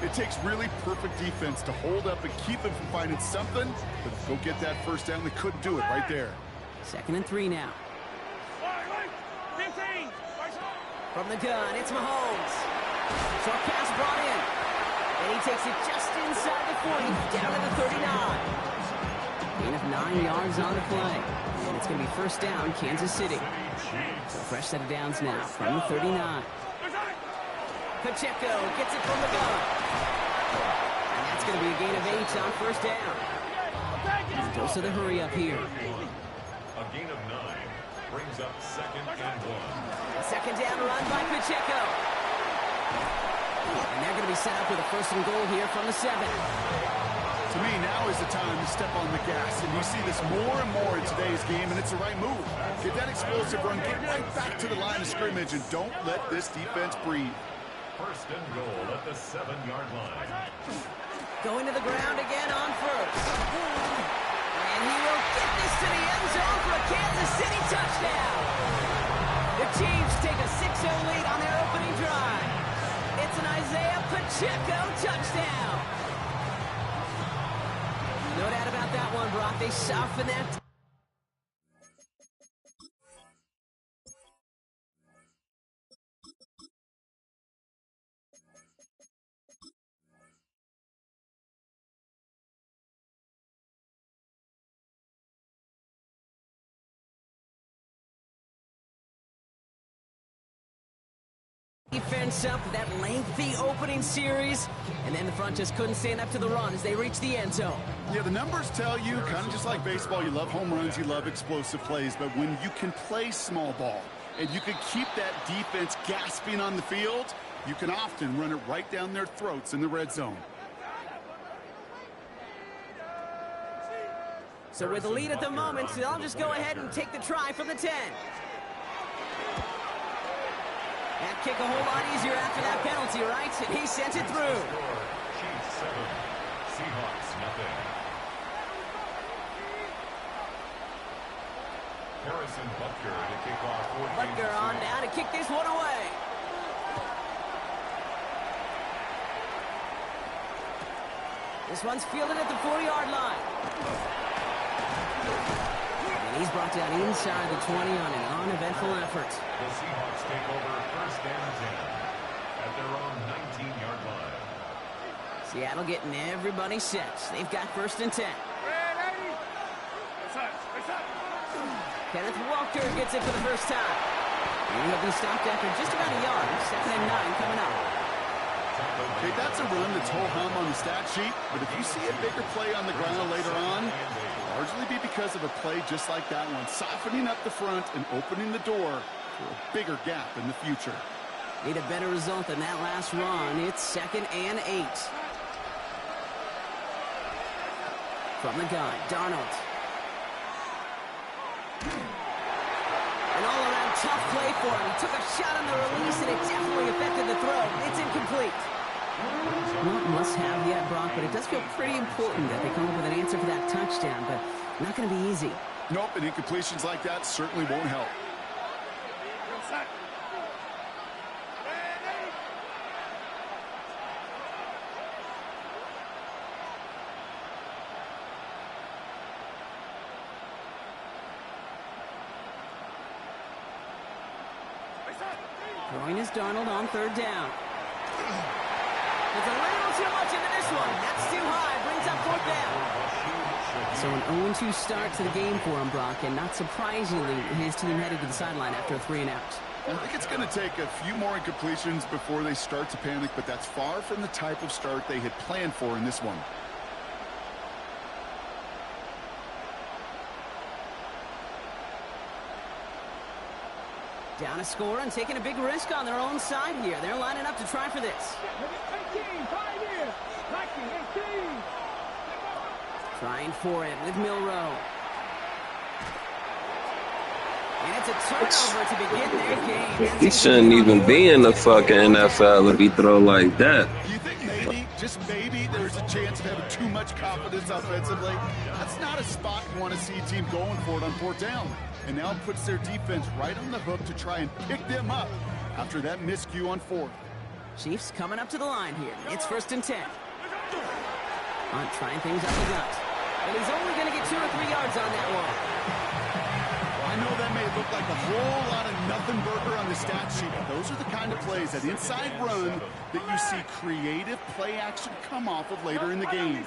It takes really perfect defense to hold up and keep him from finding something, but go get that first down. They couldn't do it right there. 2nd and 3 now. From the gun, it's Mahomes. Short pass brought in. And he takes it just inside the 40, down to the 39. Gain of 9 yards on the play. And it's going to be first down, Kansas City. So fresh set of downs now from the 39. Pacheco gets it from the gun. And that's going to be a gain of 8 on first down. Dose of the hurry up here. A gain of 9 brings up 2nd and 1. A second down run by Pacheco. And they're going to be set up with a first and goal here from the 7. To me, now is the time to step on the gas, and you see this more and more in today's game, and it's the right move. Get that explosive run, get right back to the line of scrimmage, and don't let this defense breathe. First and goal at the 7-yard line. Going to the ground again on first. And he will get this to the end zone for a Kansas City touchdown. The Chiefs take a 6-0 lead on their opening drive. It's an Isaiah Pacheco touchdown. No doubt about that one, Brock. They soften that. Defense up, that lengthy opening series, and then the front just couldn't stand up to the run as they reached the end zone. Yeah, the numbers tell you, kind of just like baseball, you love home runs, you love explosive plays, but when you can play small ball and you can keep that defense gasping on the field, you can often run it right down their throats in the red zone. So with the lead at the moment, they'll just go ahead and take the try from the 10. That kick a whole lot easier after that penalty, right? And he sends it through. Chiefs 7, Seahawks nothing. Harrison Butker to kick off for Butker on now to kick this one away. This one's fielded at the 40-yard line. And he's brought down inside the 20 on an uneventful effort. The Seahawks take over first and 10 at their own 19-yard line. Seattle getting everybody set. They've got first and 10. Kenneth Walker gets it for the first time. And he'll be stopped after just about a yard. 2nd and 9 coming up. Okay, that's a run that's ho-hum on the stat sheet, but if you see a bigger play on the ground later on, it'll largely be because of a play just like that one, softening up the front and opening the door for a bigger gap in the future. Need a better result than that last run. It's 2nd and 8. From the gun, Darnold. An all-around tough play for him. He took a shot on the release, and it definitely affected the throw. It's incomplete. Not must have yet, Brock, but it does feel pretty important that they come up with an answer for that touchdown, but not going to be easy. Nope, and incompletions like that certainly won't help. Throwing is Darnold on 3rd down. It's a little too much into this one. That's too high. Brings up 4th down. So an 0-2 start to the game for him, Brock, and not surprisingly, his team headed to the sideline after a 3 and out. I think it's going to take a few more incompletions before they start to panic, but that's far from the type of start they had planned for in this one. Down a score and taking a big risk on their own side here. They're lining up to try for this. 18, 5 years. 18. Trying for it with Milrow. And it's a turnover to begin their game. He shouldn't even be in the fucking NFL if he throw like that. Do you think maybe, just maybe, there's a chance of having too much confidence offensively? That's not a spot you want to see a team going for it on 4th down. And now it puts their defense right on the hook to try and pick them up after that miscue on 4th. Chiefs coming up to the line here. It's 1st and 10. Hunt trying things up the gut. And he's only going to get 2 or 3 yards on that one. I know that may look like a whole lot of nothing burger on the stat sheet, but those are the kind of plays, that inside run, that you see creative play action come off of later in the game.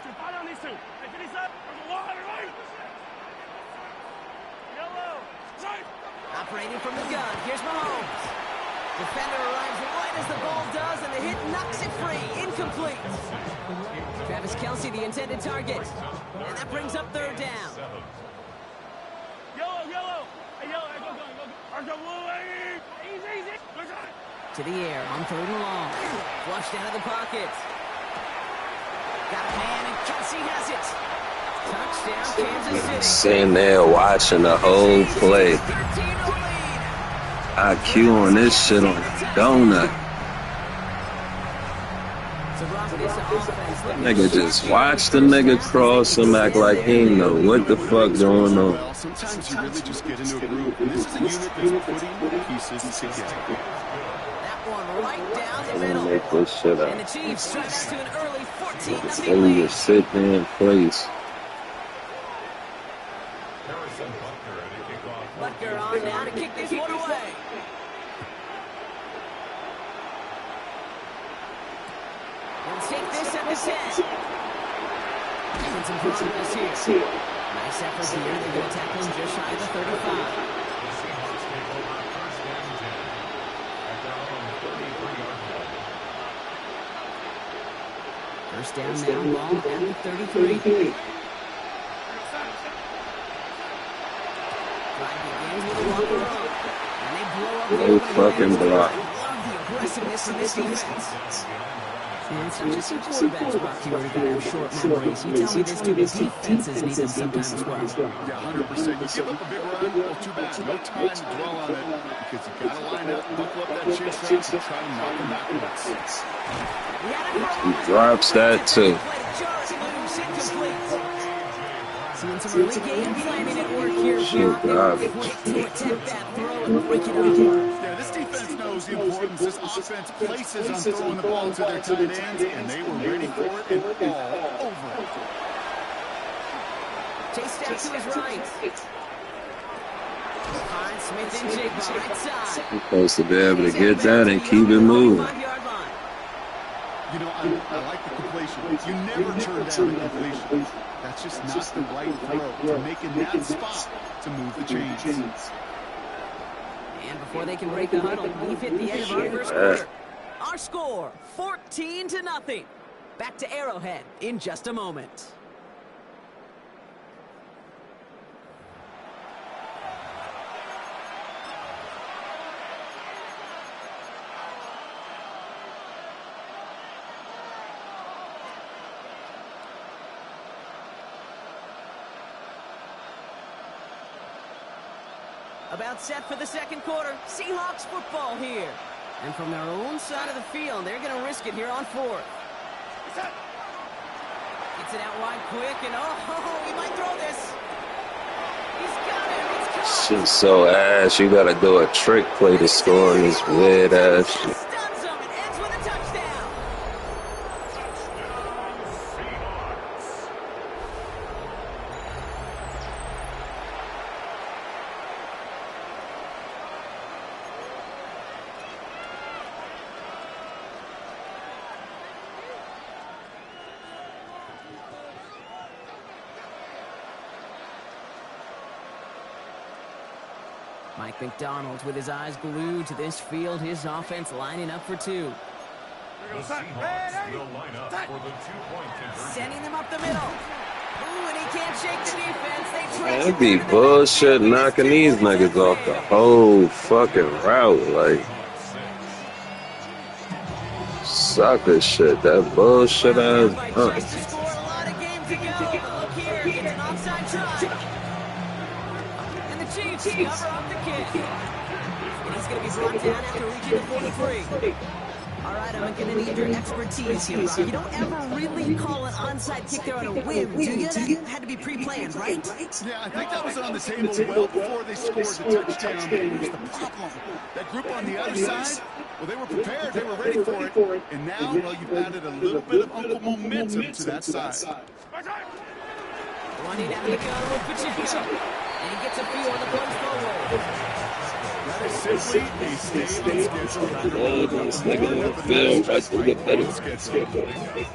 Operating from the gun, here's Mahomes. Defender arrives right as the ball does, and the hit knocks it free. Incomplete. Travis Kelce, the intended target. And that brings up 3rd down. To the air on 3rd and long. Flushed out of the pocket. Got a man, and Kelce has it. Touchdown, Kansas City. Sitting there watching the whole play. IQ on this shit on donut. Nigga just watch the nigga cross him, act like he ain't know what the fuck going on. Sometimes you really just get into a groove, and this is a unit that's putting pieces together. That one right down the middle. Make this shit up. And the Chiefs strike out to an early 14-0 Then you lead. just sit there in place. Butker on now to kick this one away. We'll take this at the 10. Making some progress here. Nice effort here. They're going to tackle him just shy of the 35. First down now, ball at the 33. No fucking block. Aggressiveness in this defense. And it's not just your quarterbacks, Brock, you already got your short memories. You tell me this dude, defenses need them sometimes as well. Yeah, 100%. You give up a big run, well, too bad. No time to dwell on it, because you got to line up, buckle up that chase route, and try to knock him backwards. He drops that too. Seeing some early game planning at work here. Shit, garbage. Quick to attempt that throw and break it up. Yeah, this defense knows the importance this offense places on throwing the ball to their tight ends, and they were ready for it and all over it. Chase down to his right. Finds Smith and Jigba right side. You're supposed to be able to get that and keep it moving. You know, I like the completion. You never turn down a completion. That's just not the right throw to make in that spot to move the chains. And before they can break the huddle, we've hit the end of our first quarter. Our score, 14-0. Back to Arrowhead in just a moment. About set for the 2nd quarter. Seahawks football here. And from their own side of the field, they're going to risk it here on 4th. Gets it out wide quick, and oh, he might throw this. He's got it. It's caught. Shit's so ass. You gotta do a trick play to score on this weird ass shit. Stuns him and ends with a touchdown. Mike McDonald with his eyes glued to this field. His offense lining up for 2. The Seahawks will line up for the 2-point conversion. Sending them up the middle. Ooh, and he can't shake the defense. They try That'd be bullshit knocking these niggas off the whole fucking route. Like, sucker shit. That bullshit ass. And the Chiefs cover up the kick. And he's going to be brought down after reaching the 43. All right, I'm going to need your expertise here, Rob. You don't ever really call an onside kick there on a whim, do you? That had to be pre-planned, right? Yeah, I think that was on the table well before they scored the touchdown. But here's the problem. That group on the other side, well, they were prepared. They were ready for it. And now, well, you've added a little bit of Uncle momentum to that side. Running out of the gun with Pacheco. And he gets a few on the punch forward. That is simply a stay on schedule. This nigga don't feel right to get better.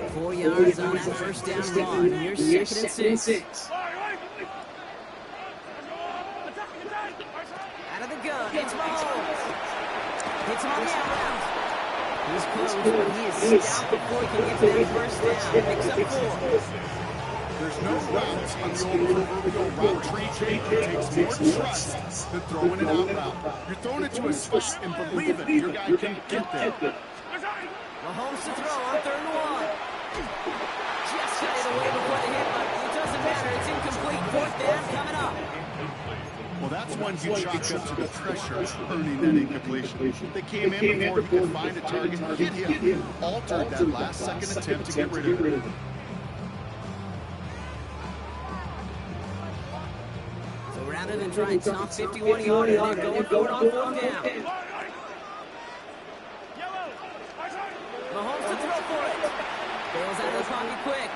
4 yards on that first down run. Here's 2nd and 6. Out of the gun. It's Mahomes. Hits him on the out route. He's close, but he is stout before he can get to that first down. Picks up 4. There's no routes on the old proverbial route tree. It takes more trust than throwing it out route. You're throwing it to a spot and believe it, your guy can get there. Mahomes to throw on 3rd and 1. Just got it away before the hit, but it doesn't matter. It's incomplete. 4th down coming up. Well, that's one you chalk up to the pressure earning that incompletion. They came in before he could find a target and hit him. Altered that last second attempt to get rid of it. Rather than try and stop 51-yarder, they're going for it on 4th down. Mahomes to throw for it. Bails out of the pocket quick.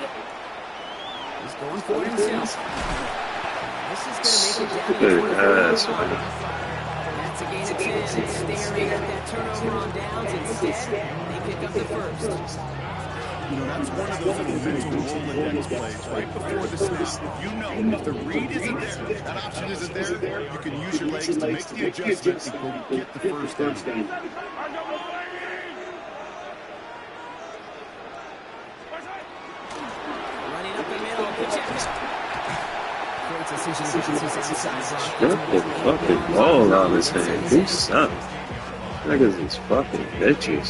He's going for it himself. This is going to make it down to 24. That's a gain of 10. Staring at that turnover on downs. Instead, they pick up the first. You know, that's one of those little mental Rolodex plays right before the snap. You know, if the read isn't there, that option isn't there, you can use your legs to make the adjustment and go get the first down. Running up the middle, Pacheco. Great decision to get his outside. What the fucking ball out of his hand? Who sucks? Niggas is fucking bitches.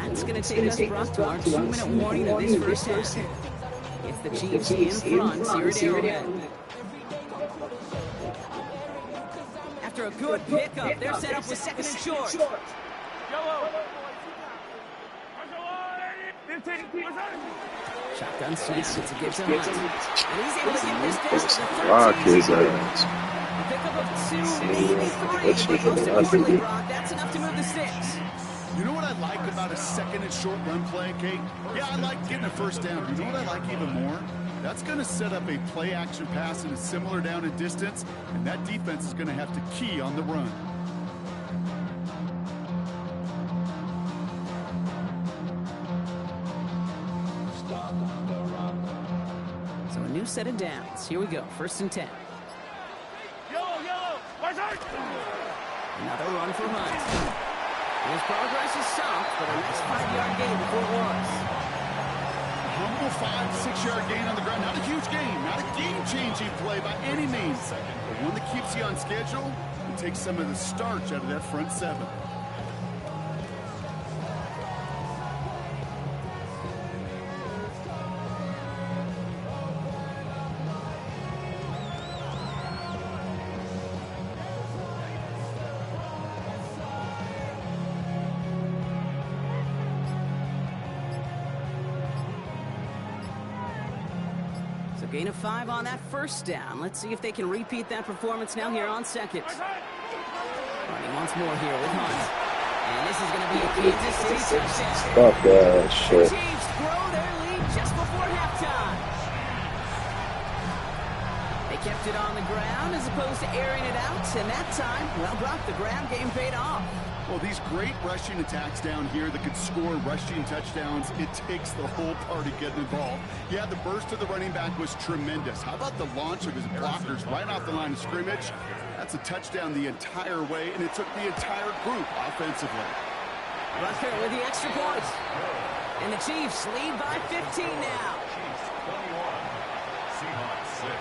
It's going to take us, Brock, to our 2-minute warning of this first half. It's the Chiefs in front here at Arrowhead. After a good pickup, they're set up with 2nd and short. Shotgun snap. It's a good to Hunt. And he's able to get this down to the 13. Rock his ass. A pickup of 2, maybe 3, but most importantly, Brock, that's enough to move the sticks. You know what I like about a 2nd and short run play, Kate? Yeah, I like getting a first down. You know what I like even more? That's going to set up a play action pass in a similar down and distance, and that defense is going to have to key on the run. So a new set of downs. Here we go. 1st and 10. Another run for Hunt. His progress is soft, but a nice 5-yard gain before it was. Humble 5-6-yard gain on the ground. Not a huge gain, not a game-changing play by any means, but one that keeps you on schedule and takes some of the starch out of that front 7. Gain of 5 on that first down. Let's see if they can repeat that performance now here on 2nd. Running once more here with Hunt. And this is going to be a Kansas City touchdown. Fuck that shit. The Chiefs grow their lead just before halftime. They kept it on the ground as opposed to airing it out. And that time, well, Brock, the ground game paid off. Well, these great rushing attacks down here that could score rushing touchdowns, it takes the whole party getting involved. Yeah, the burst of the running back was tremendous. How about the launch of his blockers right off the line of scrimmage? That's a touchdown the entire way, and it took the entire group offensively. Rucker with the extra point. And the Chiefs lead by 15 now. Chiefs 21, Seahawks 6.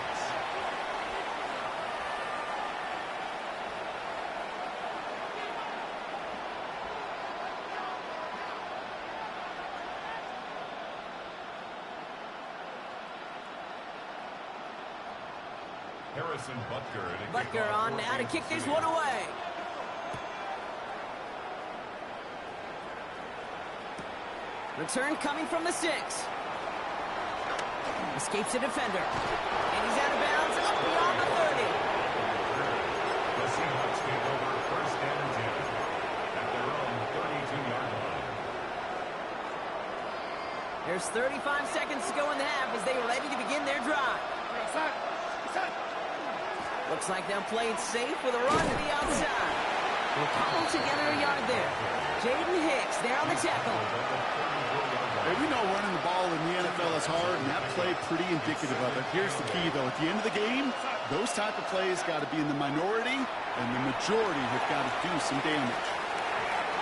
Harrison Butker on now to kick this one away. Return coming from the 6. Escapes a defender. And he's out of bounds up beyond the 30. The Seahawks take over first and 10 at their own 32-yard line. There's 35 seconds to go in the half as they are ready to begin their drive. Looks like they'll play it safe with a run to the outside. We'll cobble together a yard there. Jaden Hicks there on the tackle. Hey, we know running the ball in the NFL is hard, and that play pretty indicative of it. Here's the key, though. At the end of the game, those type of plays got to be in the minority, and the majority have got to do some damage.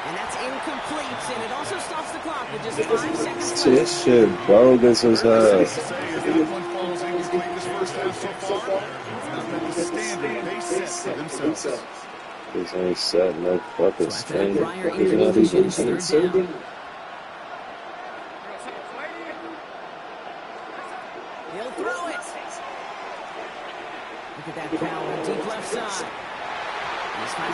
And that's incomplete, and it also stops the clock with just 5 seconds left. This shit bogus as hell. Everyone follows incomplete this first half so far. It's not been the standard they set for themselves. This ain't set no fucking standard. Prior incompletion is third down. He'll throw it. Look at that power, deep left side. Might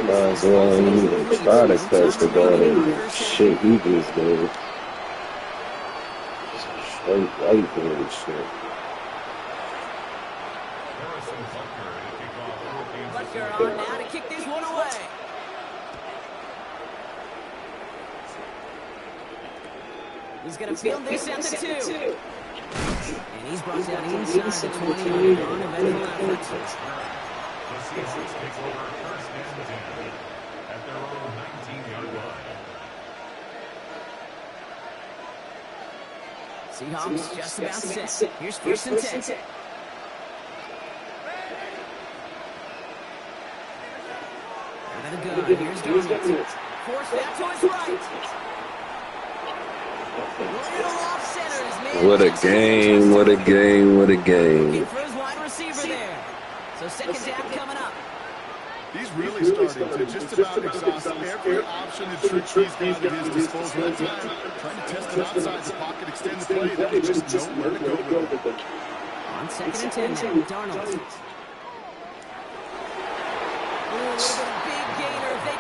as well ain't even try to catch the ball. Shit, he just did. Straight right there and shit. Butker on now to kick this one away. He's going to field this at the 2. And he's brought down inside the 20 on a non-eventful effort. The Seahawks take over first and 10 at their own 19-yard line. Seahawks just about set. Here's first and 10. Out of the gun. Here's Donald. Force that to his right. Little off centers, man. What a game, what a game, what a game. Looking for his wide receiver there. So second down coming up. He's really starting to just about exhaust every option and trick he's got at his disposal at time. Trying to test him outside the pocket, extend the play, then he just knows where to go with it. On second and 10 now, Darnold.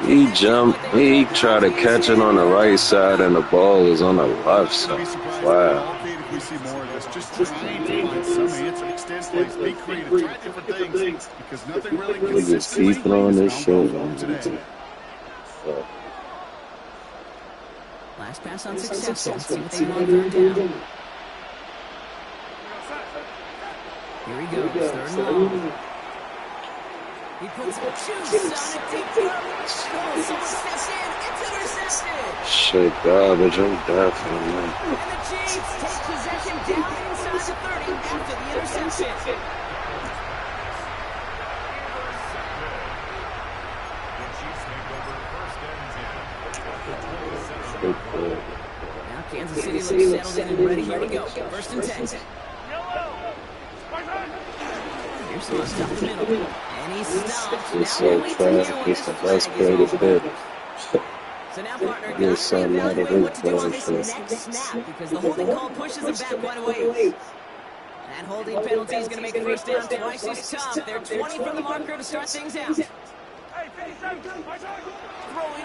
He jumped, he tried to catch it on the right side and the ball was on the left side. Wow. We see more of this. Just trying to find some answer, extend plays, be creative, try different things, because nothing really consistently keep on this shit. Last pass on success. Let's see what they want third down. Here he goes, third and long. He puts some juice on a deep throw. Someone steps in. It's intercepted. Shit, garbage. I'm definitely. And the Chiefs take possession down inside the 30 after the interception. The Chiefs take over first and 10. Now Kansas City looks settled in and ready. Here we go. First and 10. Here's the stuff in the middle. And he's stopped. It's so fast. It's the best creative bit. So now, partner, Get something out of evaluate what to do on this this next snap because the holding call pushes him back quite a ways. That holding penalty is going to make first down twice as tough. They're 20 from the marker to start things out. Throwing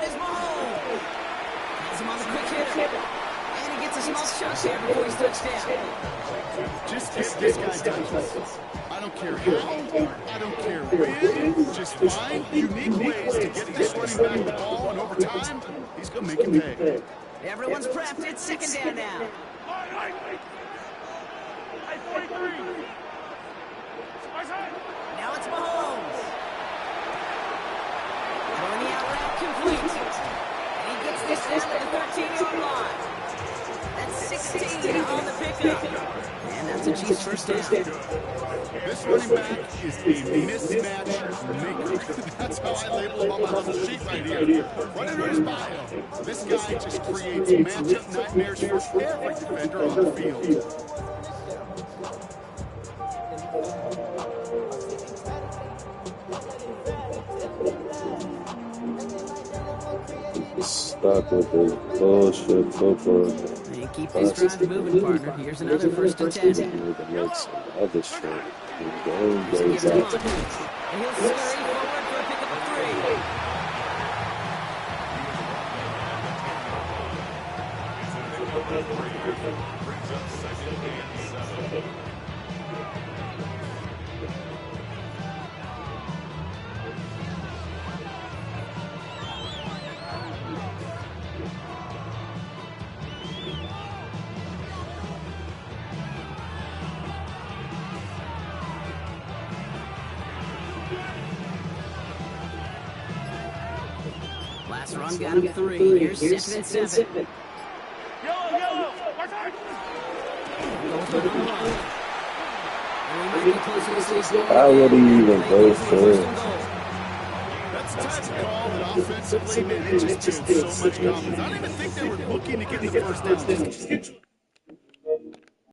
is Mahomes. Has him on the quick hitter. And he gets a small shot there before he's touchdown. Just get this guy done. I don't care how, I don't care when, just find unique ways to get this running back the ball, and over time, he's going to make him pay. Everyone's prepped. It's second down now. Now it's Mahomes. Throwing the out route complete. And he gets this down to the 13-yard line. That's 16 on the pickup. And that's a Chiefs first down. This running back is a mismatch maker. That's how I label him on my little sheet right here. Right under his bio. This guy just creates matchup nightmares for every defender on the field. Stop with this bullshit football. And keep this drive moving, partner. Here's another first and 10. Need to make some other shit. The game goes out. And he'll scurry forward for a pickup of 3. Brings up second and 7. Last run got him 3. Here's second and 7. How would he even go for it? That's the type of call that offensively, man, it just builds so much confidence. I don't even think they were looking to get the first down.